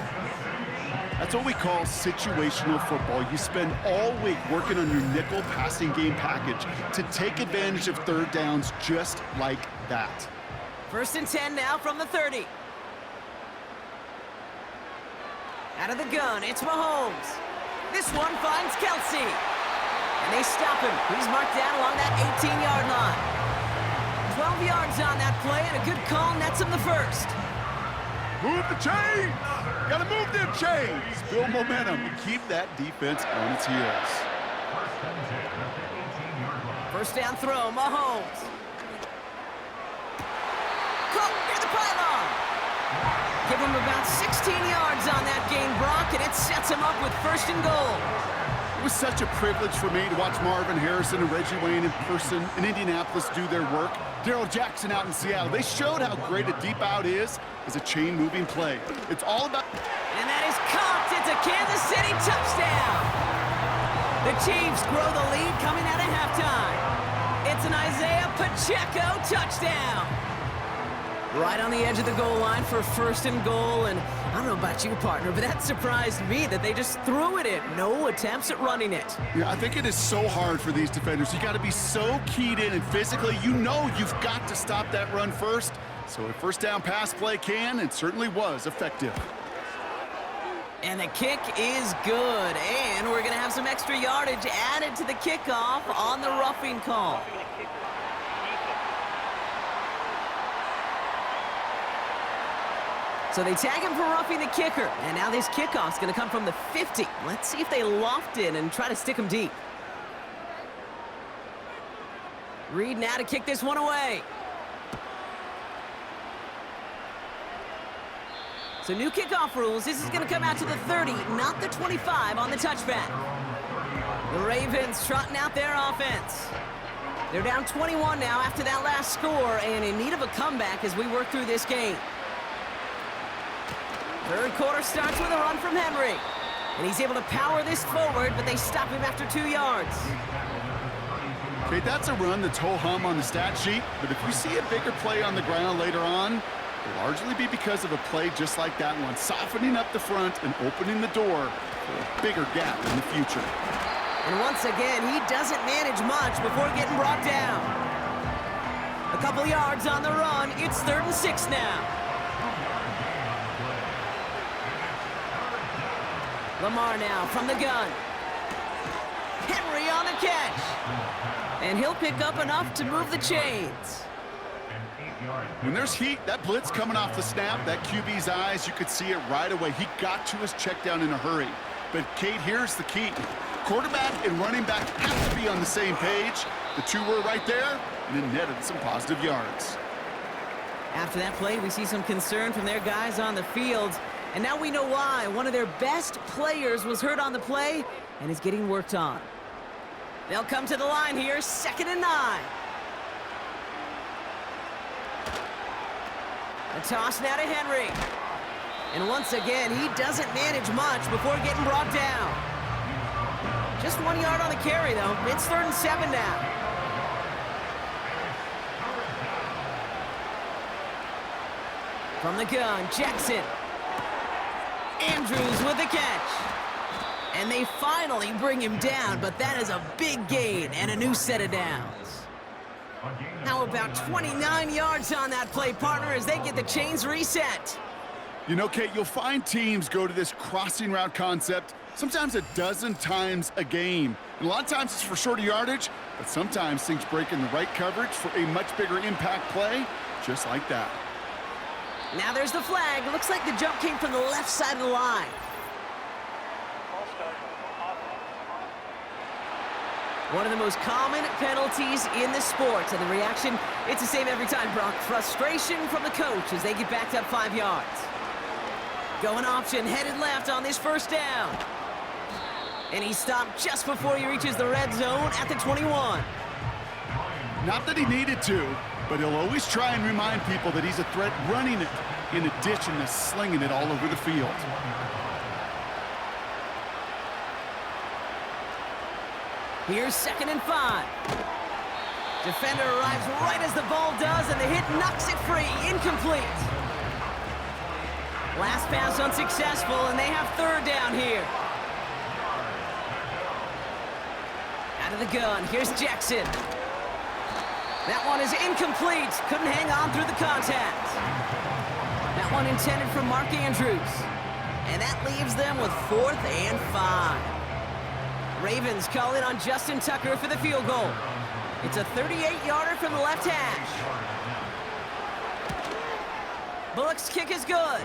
That's what we call situational football. You spend all week working on your nickel passing game package to take advantage of third downs just like that. First and 10 now from the 30. Out of the gun, it's Mahomes. This one finds Kelsey. And they stop him. He's marked down along that 18-yard line. 12 yards on that play, and a good call nets him the first. Move the chains! Gotta move them chains! Build momentum and keep that defense on its heels. First down throw, Mahomes. Caught near the pylon. Give him about 16 yards on that gain, Brock, and it sets him up with first and goal. It was such a privilege for me to watch Marvin Harrison and Reggie Wayne in person in Indianapolis do their work. Darrell Jackson out in Seattle. They showed how great a deep out is as a chain-moving play. It's all about... And that is caught. It's a Kansas City touchdown. The Chiefs grow the lead coming out of halftime. It's an Isaiah Pacheco touchdown. Right on the edge of the goal line for first and goal, and I don't know about you, partner, but that surprised me that they just threw it in. No attempts at running it. Yeah, I think it is so hard for these defenders. You got to be so keyed in, and physically, you know you've got to stop that run first. So a first down pass play can, and certainly was effective. And the kick is good, and we're going to have some extra yardage added to the kickoff on the roughing call. So they tag him for roughing the kicker. And now this kickoff's going to come from the 50. Let's see if they loft it and try to stick him deep. Reed now to kick this one away. So new kickoff rules. This is going to come out to the 30, not the 25 on the touchback. The Ravens trotting out their offense. They're down 21 now after that last score and in need of a comeback as we work through this game. Third quarter starts with a run from Henry. And he's able to power this forward, but they stop him after 2 yards. Okay, that's a run that's ho-hum on the stat sheet, but if you see a bigger play on the ground later on, it'll largely be because of a play just like that one, softening up the front and opening the door for a bigger gap in the future. And once again, he doesn't manage much before getting brought down. A couple yards on the run. It's 3rd and 6 now. Lamar now from the gun. Henry on the catch. And he'll pick up enough to move the chains. When there's heat, that blitz coming off the snap, that QB's eyes, you could see it right away. He got to his check down in a hurry. But, Kate, here's the key. Quarterback and running back have to be on the same page. The two were right there, and it netted some positive yards. After that play, we see some concern from their guys on the field. And now we know why. One of their best players was hurt on the play and is getting worked on. They'll come to the line here, 2nd and 9. A toss now to Henry. And once again, he doesn't manage much before getting brought down. Just 1 yard on the carry, though. It's 3rd and 7 now. From the gun, Jackson. Andrews with the catch. And they finally bring him down, but that is a big gain and a new set of downs. How about 29 yards on that play, partner, as they get the chains reset? You know, Kate, you'll find teams go to this crossing route concept sometimes a dozen times a game. And a lot of times it's for shorter yardage, but sometimes things break in the right coverage for a much bigger impact play, just like that. Now there's the flag. Looks like the jump came from the left side of the line. One of the most common penalties in the sport. And the reaction, it's the same every time, Brock. Frustration from the coach as they get backed up 5 yards. Going option, headed left on this first down. And he stopped just before he reaches the red zone at the 21. Not that he needed to, but he'll always try and remind people that he's a threat running it, in addition to slinging it all over the field. Here's 2nd and 5. Defender arrives right as the ball does, and the hit knocks it free. Incomplete. Last pass unsuccessful, and they have 3rd down here. Out of the gun, here's Jackson. That one is incomplete. Couldn't hang on through the contact. That one intended for Mark Andrews. And that leaves them with 4th and 5. Ravens call it on Justin Tucker for the field goal. It's a 38-yarder from the left hash. Bullock's kick is good.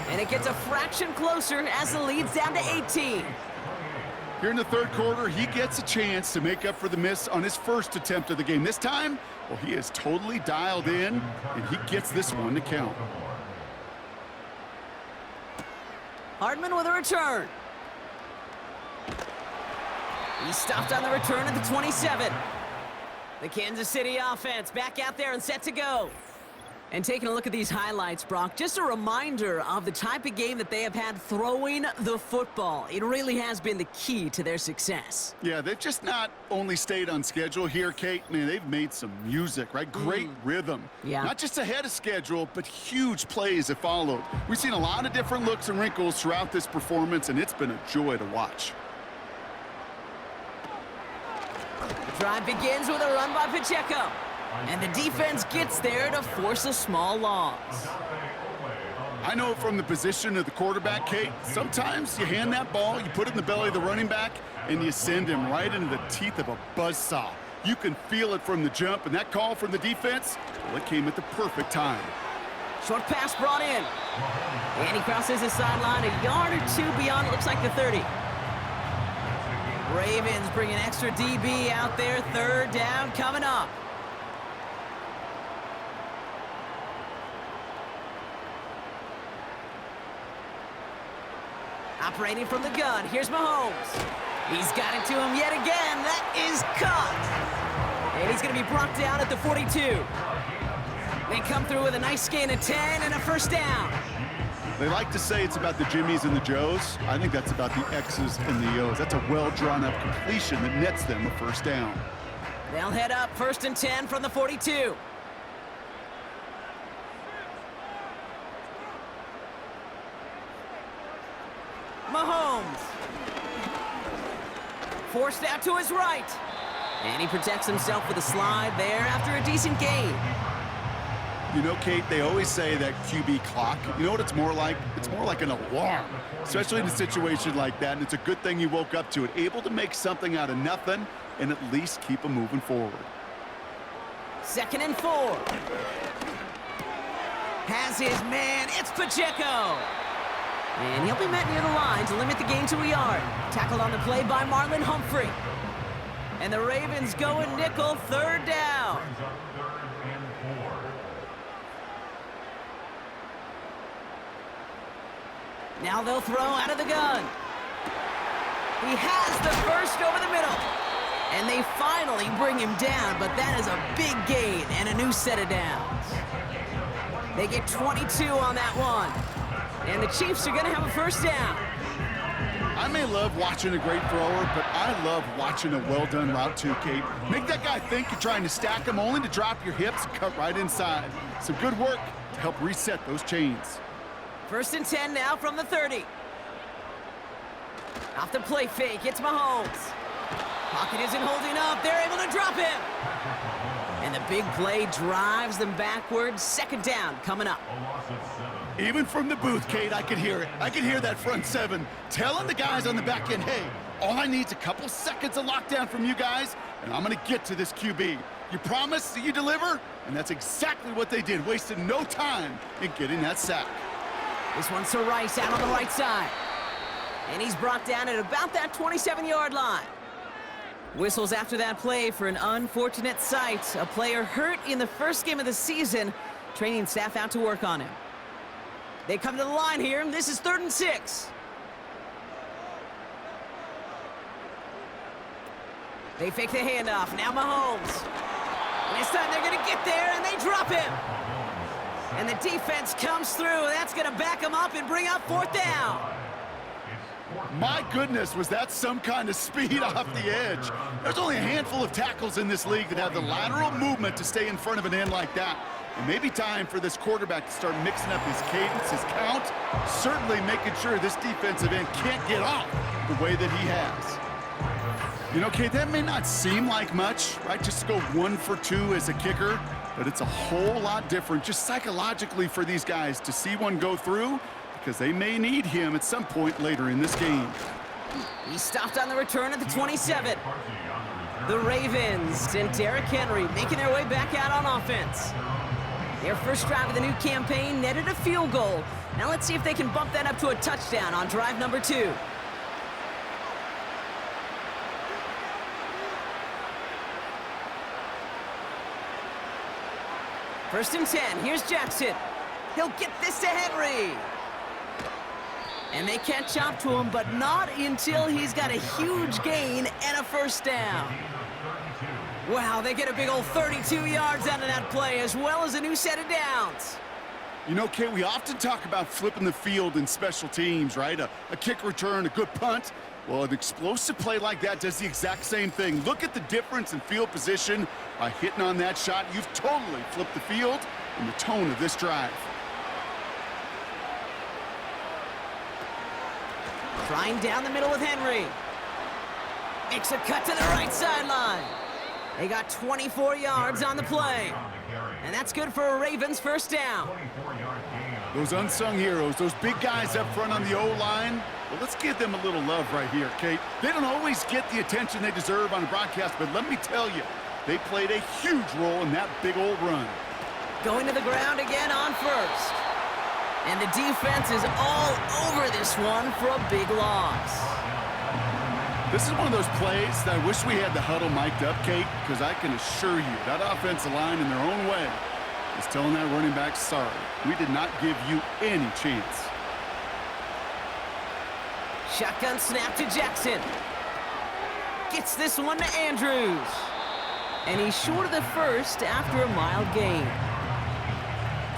And it gets a fraction closer as the lead's down to 18. Here in the 3rd quarter, he gets a chance to make up for the miss on his first attempt of the game. This time, well, he is totally dialed in, and he gets this one to count. Hardman with a return. He stopped on the return at the 27. The Kansas City offense back out there and set to go. And taking a look at these highlights, Brock, just a reminder of the type of game that they have had throwing the football. It really has been the key to their success. Yeah, they've just not only stayed on schedule here, Kate. Man, they've made some music, right? Great rhythm. Yeah. Not just ahead of schedule, but huge plays have followed. We've seen a lot of different looks and wrinkles throughout this performance, and it's been a joy to watch. The drive begins with a run by Pacheco. And the defense gets there to force a small loss. I know from the position of the quarterback, Kate, sometimes you hand that ball, you put it in the belly of the running back, and you send him right into the teeth of a buzzsaw. You can feel it from the jump, and that call from the defense, well, it came at the perfect time. Short pass brought in. And he crosses the sideline a yard or 2 beyond, it looks like the 30. Ravens bring an extra DB out there, 3rd down coming up. Operating from the gun, here's Mahomes. He's got it to him yet again. That is caught. And he's going to be brought down at the 42. They come through with a nice gain of 10 and a 1st down. They like to say it's about the Jimmies and the Joes. I think that's about the X's and the O's. That's a well-drawn-up completion that nets them a 1st down. They'll head up 1st and 10 from the 42. Mahomes. Forced out to his right. And he protects himself with a slide there after a decent gain. You know, Kate, they always say that QB clock. You know what it's more like? It's more like an alarm, especially in a situation like that. And it's a good thing you woke up to it, able to make something out of nothing and at least keep them moving forward. 2nd and 4. Has his man. It's Pacheco. And he'll be met near the line to limit the gain to a yard. Tackled on the play by Marlon Humphrey. And the Ravens go in nickel, 3rd down. Now they'll throw out of the gun. He has the first over the middle. And they finally bring him down, but that is a big gain and a new set of downs. They get 22 on that one. And the Chiefs are going to have a 1st down. I may love watching a great thrower, but I love watching a well-done route too, Kate. Make that guy think you're trying to stack him, only to drop your hips and cut right inside. Some good work to help reset those chains. 1st and 10 now from the 30. Off the play fake, it's Mahomes. Pocket isn't holding up. They're able to drop him. And the big play drives them backwards. 2nd down coming up. Even from the booth, Kate, I could hear it. I could hear that front 7 telling the guys on the back end, hey, all I need is a couple seconds of lockdown from you guys, and I'm going to get to this QB. You promise that you deliver? And that's exactly what they did, wasted no time in getting that sack. This one's to Rice out on the right side. And he's brought down at about that 27-yard line. Whistles after that play for an unfortunate sight. A player hurt in the first game of the season. Training staff out to work on him. They come to the line here, and this is 3rd and 6. They fake the handoff. Now Mahomes. And this time they're going to get there, and they drop him. And the defense comes through. That's going to back them up and bring up 4th down. My goodness, was that some kind of speed off the edge? There's only a handful of tackles in this league that have the lateral movement to stay in front of an end like that. It may be time for this quarterback to start mixing up his cadence, his count, certainly making sure this defensive end can't get off the way that he has. You know, Kate, that may not seem like much, right? Just to go 1 for 2 as a kicker, but it's a whole lot different just psychologically for these guys to see one go through, because they may need him at some point later in this game. He stopped on the return at the 27. The Ravens and Derrick Henry making their way back out on offense. Their first drive of the new campaign netted a field goal. Now let's see if they can bump that up to a touchdown on drive number 2. First and 10. Here's Jackson. He'll get this to Henry. And they catch up to him, but not until he's got a huge gain and a first down. Wow, they get a big old 32 yards out of that play, as well as a new set of downs. You know, Kate, we often talk about flipping the field in special teams, right? A kick return, a good punt. Well, an explosive play like that does the exact same thing. Look at the difference in field position by hitting on that shot. You've totally flipped the field and the tone of this drive. Trying down the middle with Henry. Makes a cut to the right sideline. They got 24 yards on the play. And that's good for a Ravens first down. Those unsung heroes, those big guys up front on the O-line, well, let's give them a little love right here, Kate. They don't always get the attention they deserve on the broadcast, but let me tell you, they played a huge role in that big old run. Going to the ground again on first. And the defense is all over this one for a big loss. This is one of those plays that I wish we had the huddle mic'd up, Kate, because I can assure you that offensive line in their own way is telling that running back, sorry, we did not give you any chance. Shotgun snap to Jackson. Gets this one to Andrews. And he's short of the first after a mild gain.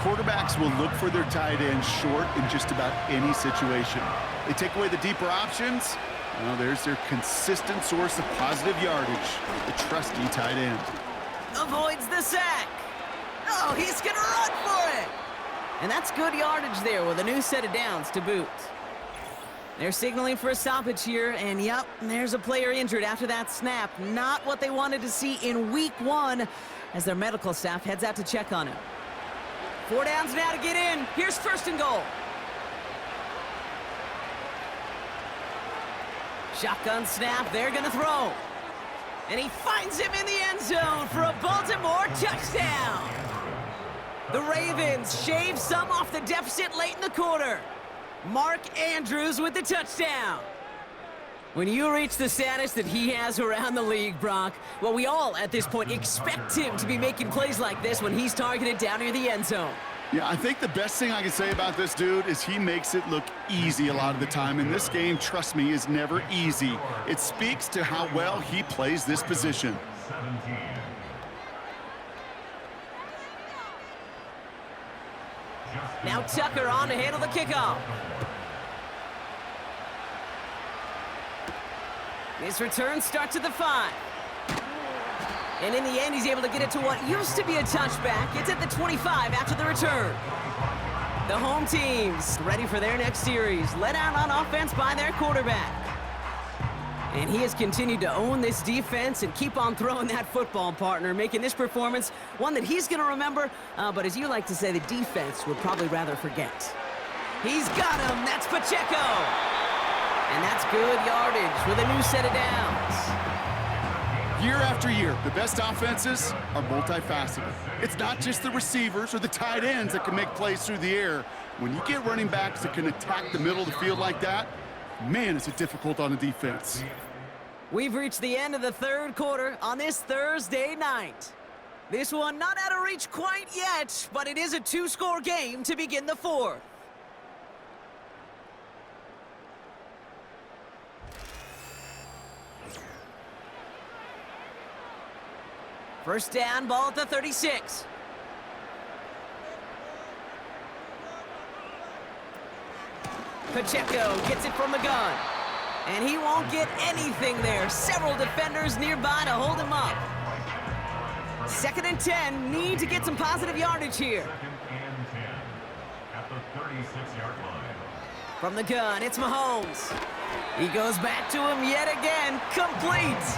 Quarterbacks will look for their tight end short in just about any situation. They take away the deeper options. Well, there's their consistent source of positive yardage, the trusty tight end. Avoids the sack. Oh, he's going to run for it. And that's good yardage there with a new set of downs to boot. They're signaling for a stoppage here, and yep, there's a player injured after that snap. Not what they wanted to see in week 1 as their medical staff heads out to check on him. 4 downs now to get in. Here's first and goal. Shotgun snap, they're gonna throw. And he finds him in the end zone for a Baltimore touchdown. The Ravens shave some off the deficit late in the quarter. Mark Andrews with the touchdown. When you reach the status that he has around the league, Brock, well, we all at this point expect him to be making plays like this when he's targeted down near the end zone. Yeah, I think the best thing I can say about this dude is he makes it look easy a lot of the time. And this game, trust me, is never easy. It speaks to how well he plays this position. Now Tucker on to handle the kickoff. His return starts at the 5. And in the end, he's able to get it to what used to be a touchback. It's at the 25 after the return. The home team's ready for their next series, led out on offense by their quarterback. And he has continued to own this defense and keep on throwing that football, partner, making this performance one that he's going to remember, but as you like to say, the defense would probably rather forget. He's got him. That's Pacheco. And that's good yardage with a new set of downs. Year after year, the best offenses are multifaceted. It's not just the receivers or the tight ends that can make plays through the air. When you get running backs that can attack the middle of the field like that, man, is it difficult on the defense. We've reached the end of the third quarter on this Thursday night. This one not out of reach quite yet, but it is a 2-score game to begin the 4th. First down, ball at the 36. Pacheco gets it from the gun. And he won't get anything there. Several defenders nearby to hold him up. 2nd and 10. Need to get some positive yardage here. 2nd and 10 at the 36-yard line. From the gun, it's Mahomes. He goes back to him yet again. Complete.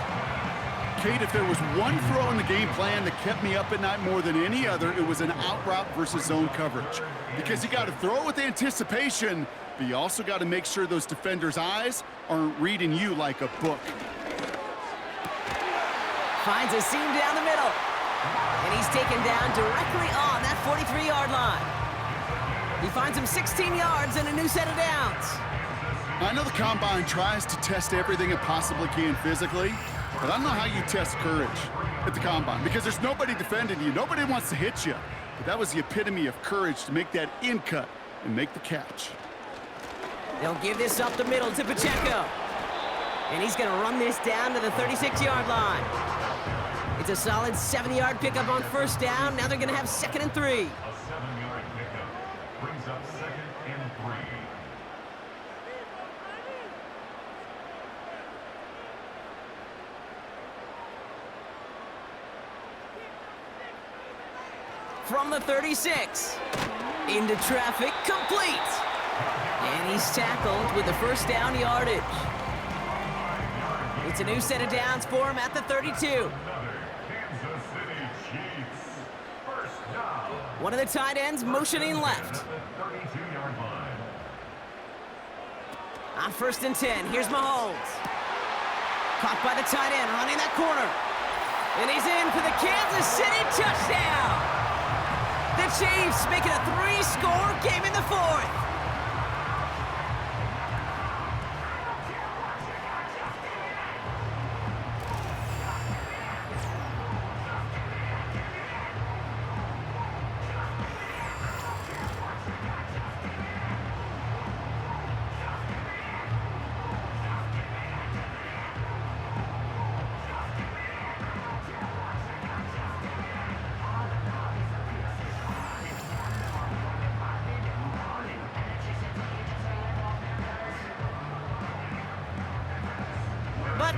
Kate, if there was one throw in the game plan that kept me up at night more than any other, it was an out route versus zone coverage. Because you got to throw it with anticipation, but you also got to make sure those defenders' eyes aren't reading you like a book. Finds a seam down the middle. And he's taken down directly on that 43-yard line. He finds him 16 yards and a new set of downs. I know the Combine tries to test everything it possibly can physically, but I don't know how you test courage at the Combine, because there's nobody defending you. Nobody wants to hit you. But that was the epitome of courage to make that in cut and make the catch. They'll give this up the middle to Pacheco. And he's going to run this down to the 36-yard line. It's a solid 7-yard pickup on first down. Now they're going to have 2nd and 3. A 7-yard pickup brings up 2nd and 3. From the 36. Into traffic, complete. And he's tackled with the first down yardage. It's a new set of downs for him at the 32. Another Kansas City Chiefs. First down. One of the tight ends motioning left. At the 32-yard line. On 1st and 10, here's Mahomes. Caught by the tight end, running that corner. And he's in for the Kansas City touchdown. The Chiefs make it a 3-score game in the 4th.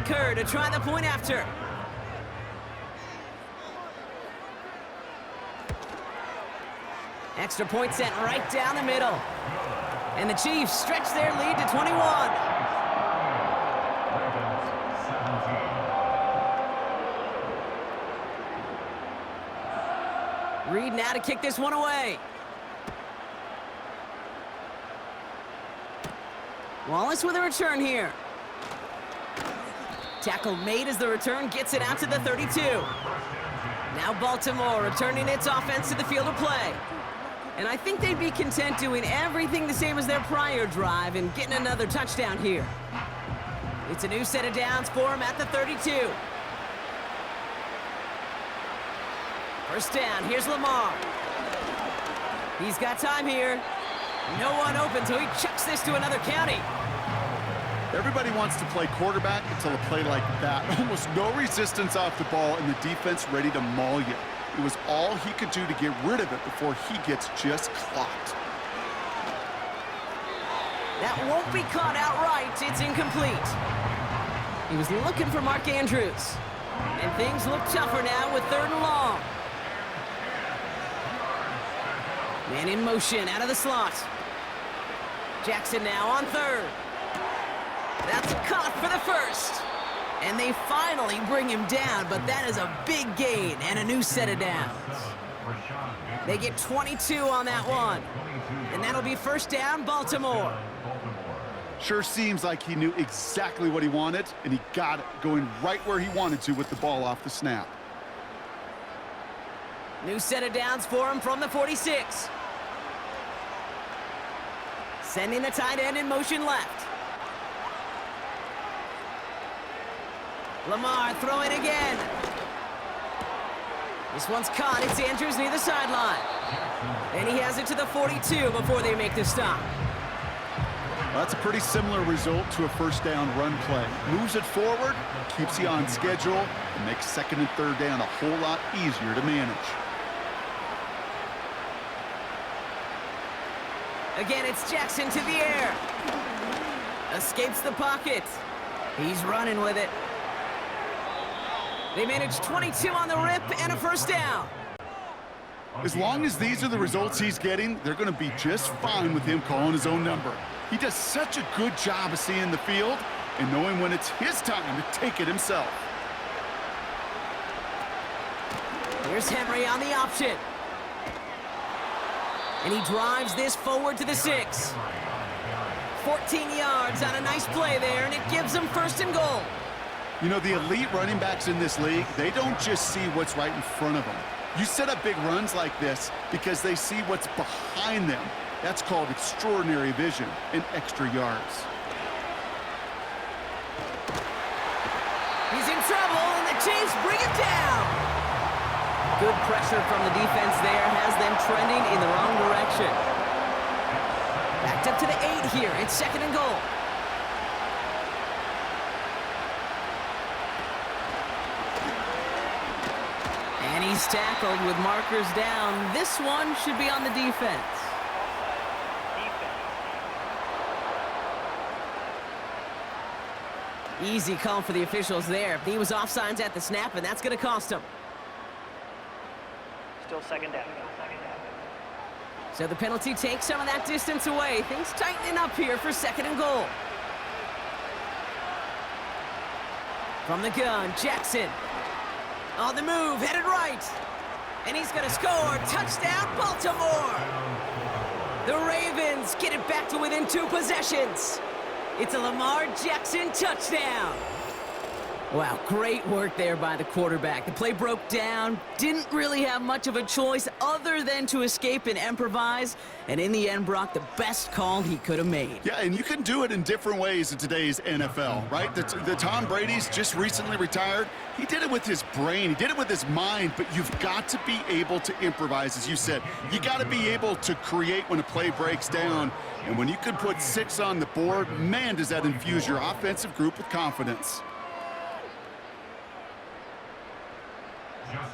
Kerr to try the point after. Extra point sent right down the middle. And the Chiefs stretch their lead to 21. Reed now to kick this one away. Wallace with a return here. Tackle made as the return gets it out to the 32. Now Baltimore returning its offense to the field of play. And I think they'd be content doing everything the same as their prior drive and getting another touchdown here. It's a new set of downs for him at the 32. First down, here's Lamar. He's got time here. No one open, so he chucks this to another county. Everybody wants to play quarterback until a play like that. Almost no resistance off the ball and the defense ready to maul you. It was all he could do to get rid of it before he gets just clocked. That won't be caught outright. It's incomplete. He was looking for Mark Andrews. And things look tougher now with 3rd and long. Man in motion out of the slot. Jackson now on 3rd. That's caught for the 1st. And they finally bring him down, but that is a big gain and a new set of downs. They get 22 on that one. And that'll be first down, Baltimore. Sure seems like he knew exactly what he wanted, and he got it, going right where he wanted to with the ball off the snap. New set of downs for him from the 46. Sending the tight end in motion left. Lamar throwing again. This one's caught. It's Andrews near the sideline. And he has it to the 42 before they make the stop. Well, that's a pretty similar result to a first down run play. Moves it forward, keeps you on schedule, and makes second and third down a whole lot easier to manage. Again, it's Jackson to the air. Escapes the pocket. He's running with it. They manage 22 on the rip and a first down. As long as these are the results he's getting, they're going to be just fine with him calling his own number. He does such a good job of seeing the field and knowing when it's his time to take it himself. Here's Henry on the option. And he drives this forward to the 6. 14 yards on a nice play there, and it gives them first and goal. You know, the elite running backs in this league, they don't just see what's right in front of them. You set up big runs like this because they see what's behind them. That's called extraordinary vision and extra yards. He's in trouble, and the Chiefs bring him down. Good pressure from the defense there has them trending in the wrong direction. Backed up to the 8 here. It's second and goal. And he's tackled with markers down. This one should be on the defense. Easy call for the officials there. He was offsides at the snap, and that's going to cost him. Still second down. So the penalty takes some of that distance away. Things tightening up here for second and goal. From the gun, Jackson. On the move, headed right. And he's going to score. Touchdown, Baltimore. The Ravens get it back to within 2 possessions. It's a Lamar Jackson touchdown. Wow, great work there by the quarterback. The play broke down, didn't really have much of a choice other than to escape and improvise. And in the end, Brock, the best call he could have made. Yeah, and you can do it in different ways in today's NFL, right? The Tom Brady's just recently retired. He did it with his brain. He did it with his mind, but you've got to be able to improvise, as you said. You got to be able to create when a play breaks down. And when you can put 6 on the board, man, does that infuse your offensive group with confidence.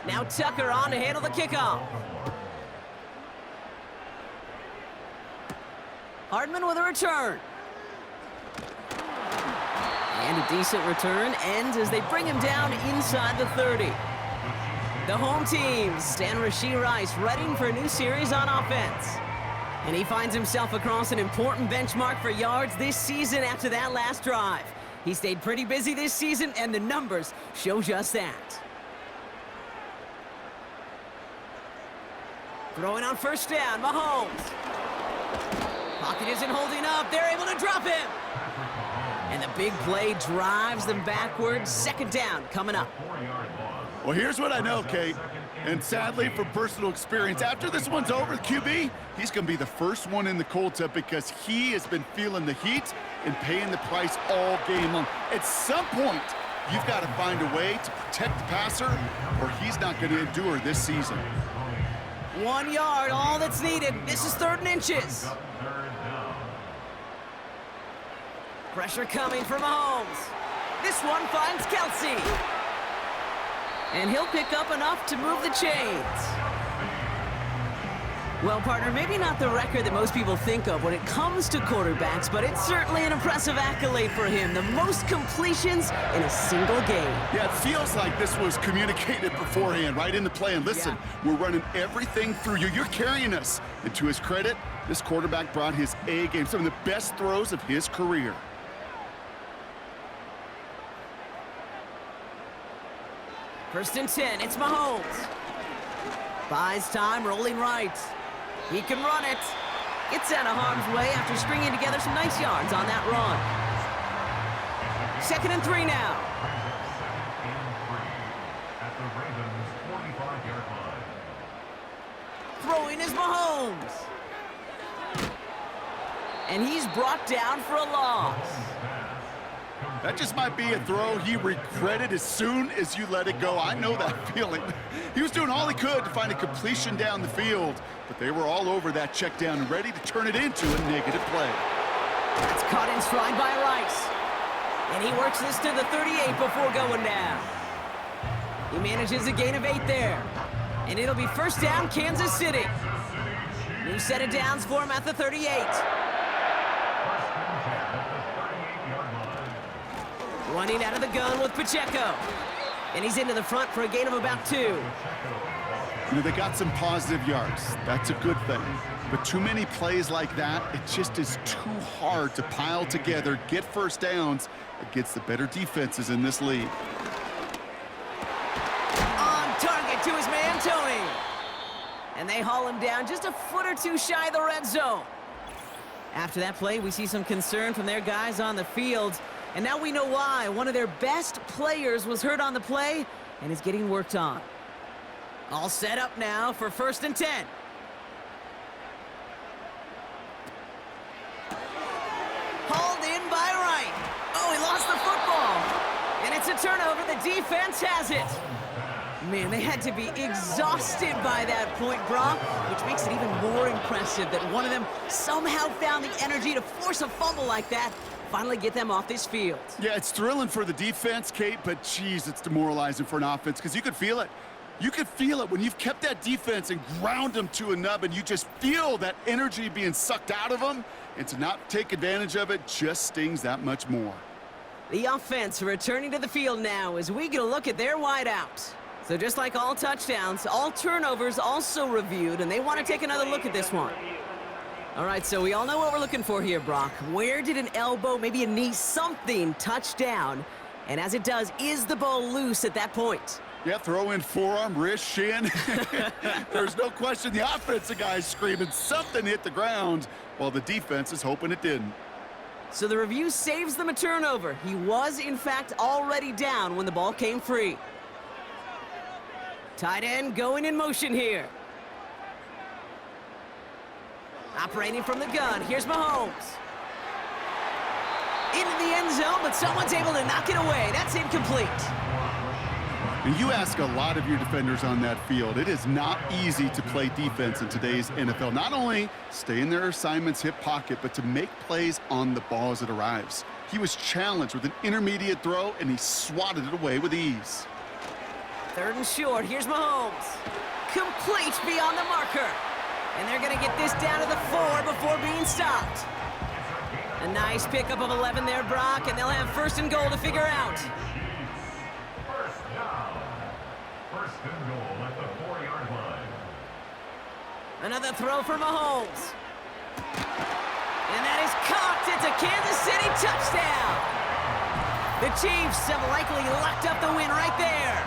Now Tucker on to handle the kickoff. Hardman with a return. And a decent return ends as they bring him down inside the 30. The home team, Stan Rashee Rice, readying for a new series on offense. And he finds himself across an important benchmark for yards this season after that last drive. He stayed pretty busy this season, and the numbers show just that. Throwing on first down, Mahomes. Pocket isn't holding up. They're able to drop him. And the big play drives them backwards. Second down coming up. Well, here's what I know, Kate. And sadly, from personal experience, after this one's over, the QB, he's going to be the first one in the cold tub because he has been feeling the heat and paying the price all game long. At some point, you've got to find a way to protect the passer or he's not going to endure this season. 1 yard, all that's needed. This is 3rd and inches. Pressure coming from Mahomes. This one finds Kelsey. And he'll pick up enough to move the chains. Well, partner, maybe not the record that most people think of when it comes to quarterbacks, but it's certainly an impressive accolade for him. The most completions in a single game. Yeah, it feels like this was communicated beforehand, right in the play. And listen, we're running everything through you. You're carrying us. And to his credit, this quarterback brought his A game, some of the best throws of his career. First and 10, it's Mahomes. Buys time, rolling right. He can run it. Gets out of harm's way after stringing together some nice yards on that run. 2nd and 3 now. At the Ravens' 45-yard line. Throwing is Mahomes. And he's brought down for a loss. That just might be a throw he regretted as soon as you let it go. I know that feeling. He was doing all he could to find a completion down the field, but they were all over that check down and ready to turn it into a negative play. That's caught in stride by Rice. And he works this to the 38 before going down. He manages a gain of 8 there. And it'll be first down, Kansas City. New set of downs for him at the 38. Running out of the gun with Pacheco. And he's into the front for a gain of about 2. You know, they got some positive yards. That's a good thing. But too many plays like that, it just is too hard to pile together, get first downs against the better defenses in this league. On target to his man, Tony. And they haul him down just a foot or two shy of the red zone. After that play, we see some concern from their guys on the field. And now we know why. One of their best players was hurt on the play and is getting worked on. All set up now for 1st and 10. Hauled in by Wright. Oh, he lost the football. And it's a turnover. The defense has it. Man, they had to be exhausted by that point, Brock, which makes it even more impressive that one of them somehow found the energy to force a fumble like that, finally get them off this field. Yeah, it's thrilling for the defense, Kate, but geez, it's demoralizing for an offense because you could feel it. You could feel it when you've kept that defense and ground them to a nub, and you just feel that energy being sucked out of them, and to not take advantage of it just stings that much more. The offense returning to the field now as we get a look at their wideouts. So just like all touchdowns, all turnovers also reviewed, and they want to take another look at this one. All right, so we all know what we're looking for here, Brock. Where did an elbow, maybe a knee, something touch down? And as it does, is the ball loose at that point? Yeah, throw in forearm, wrist, shin. There's no question the offensive guy's screaming something hit the ground while the defense is hoping it didn't. So the review saves them a turnover. He was, in fact, already down when the ball came free. Tight end going in motion here. Operating from the gun, here's Mahomes. Into the end zone, but someone's able to knock it away. That's incomplete. And you ask a lot of your defenders on that field. It is not easy to play defense in today's NFL. Not only stay in their assignment's hip pocket, but to make plays on the ball as it arrives. He was challenged with an intermediate throw, and he swatted it away with ease. 3rd and short, here's Mahomes. Complete beyond the marker. And they're going to get this down to the 4 before being stopped. A nice pickup of 11 there, Brock, and they'll have 1st and goal to figure out. First and goal at the 4-yard line. Another throw for Mahomes. And that is caught. It's a Kansas City touchdown. The Chiefs have likely locked up the win right there.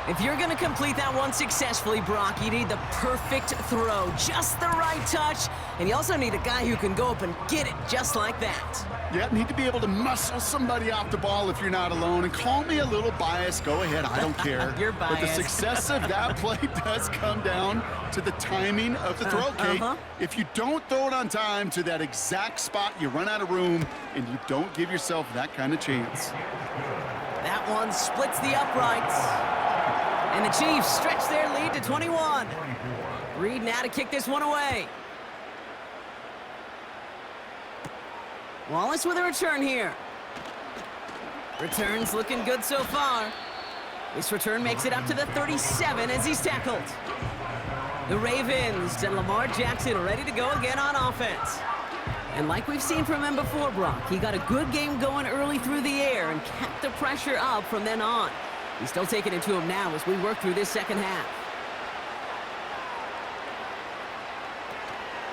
If you're going to complete that one successfully, Brock, you need the perfect throw, just the right touch, and you also need a guy who can go up and get it just like that. Yeah, need to be able to muscle somebody off the ball if you're not alone. And call me a little biased. Go ahead, I don't care. You're biased. But the success of that play does come down to the timing of the throw, Kate. If you don't throw it on time to that exact spot, you run out of room, and you don't give yourself that kind of chance. That one splits the uprights. And the Chiefs stretch their lead to 21. Reed now to kick this one away. Wallace with a return here. Returns looking good so far. This return makes it up to the 37 as he's tackled. The Ravens and Lamar Jackson ready to go again on offense. And like we've seen from him before, Brock, he got a good game going early through the air and kept the pressure up from then on. He's still taking it to him now as we work through this second half.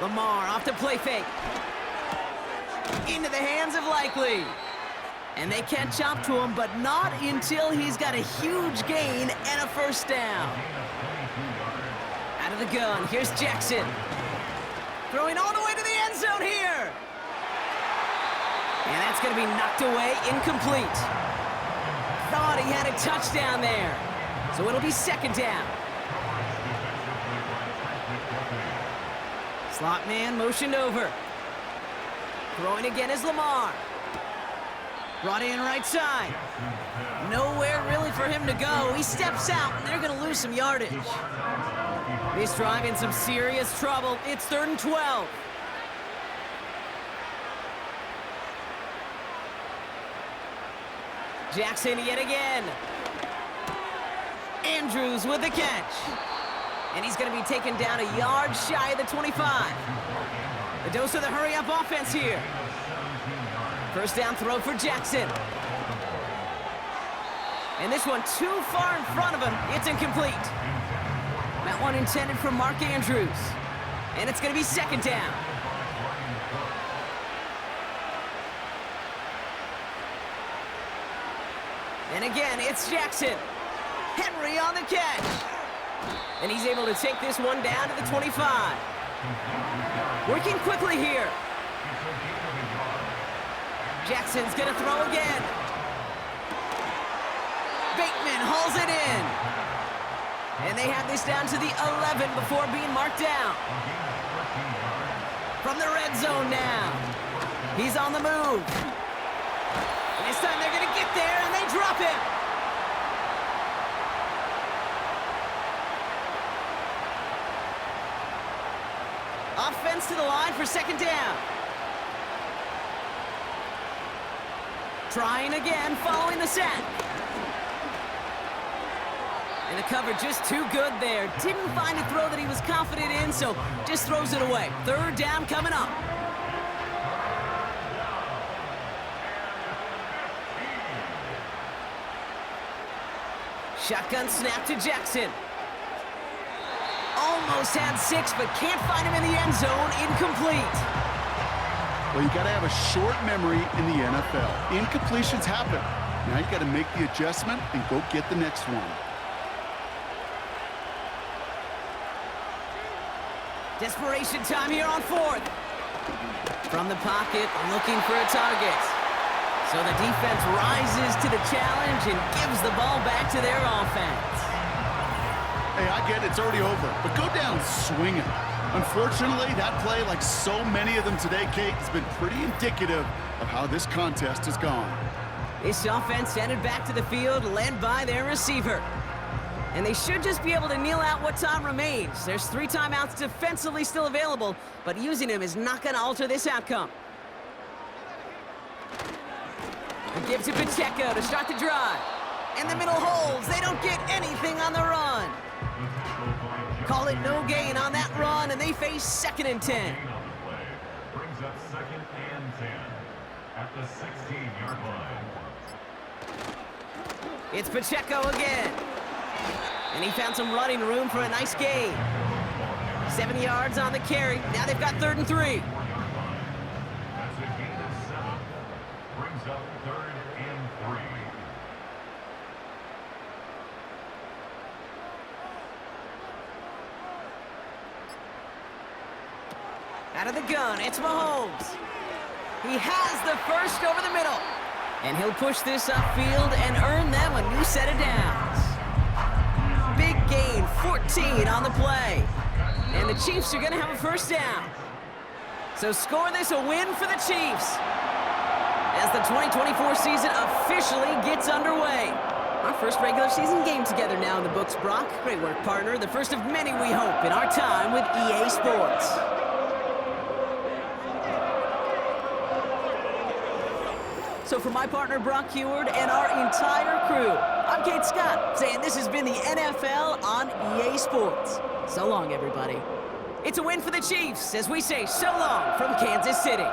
Lamar off to play fake. Into the hands of Likely. And they catch up to him, but not until he's got a huge gain and a 1st down. Out of the gun, here's Jackson. Throwing all the way to the end zone here. And that's going to be knocked away, incomplete. Thought he had a touchdown there. So it'll be 2nd down. Slot man motioned over. Throwing again is Lamar. Brought in right side. Nowhere really for him to go. He steps out, and they're going to lose some yardage. This drive in some serious trouble. It's 3rd and 12. Jackson yet again. Andrews with the catch. And he's going to be taken down a yard shy of the 25. The dose of the hurry-up offense here. First down throw for Jackson. And this one too far in front of him. It's incomplete. That one intended for Mark Andrews. And it's going to be second down. And again, it's Jackson. Henry on the catch. And he's able to take this one down to the 25. Working quickly here. Jackson's going to throw again. Bateman hauls it in. And they have this down to the 11 before being marked down. From the red zone now. He's on the move. And this time they're going to get there, and they drop him. Offense to the line for second down. Trying again, following the sack. And the cover just too good there. Didn't find a throw that he was confident in, so just throws it away. Third down coming up. Shotgun snap to Jackson. Almost had 6, but can't find him in the end zone. Incomplete. Well, you got to have a short memory in the NFL. Incompletions happen. Now you got to make the adjustment and go get the next one. Desperation time here on fourth. From the pocket, looking for a target. So the defense rises to the challenge and gives the ball back to their offense. Hey, I get it, it's already over, but go down swinging. Unfortunately, that play, like so many of them today, Kate, has been pretty indicative of how this contest has gone. This offense headed back to the field, led by their receiver. And they should just be able to kneel out what time remains. There's 3 timeouts defensively still available, but using them is not going to alter this outcome. A give to Pacheco to start the drive. In the middle holds. They don't get anything on the run. Call it no gain on that run, and they face 2nd and 10. Brings up 2nd and 10 at the 16-yard line. It's Pacheco again. And he found some running room for a nice gain. 7 yards on the carry. Now they've got 3rd and 3. That's a gain of 7. Brings up 3rd and 3. Out of the gun, it's Mahomes. He has the first over the middle. And he'll push this upfield and earn them a new set of downs. Big gain, 14 on the play. And the Chiefs are going to have a first down. So score this a win for the Chiefs as the 2024 season officially gets underway. Our first regular season game together now in the books, Brock. Great work, partner. The first of many, we hope, in our time with EA Sports. So for my partner, Brock Heward, and our entire crew, I'm Kate Scott, saying this has been the NFL on EA Sports. So long, everybody. It's a win for the Chiefs, as we say so long from Kansas City.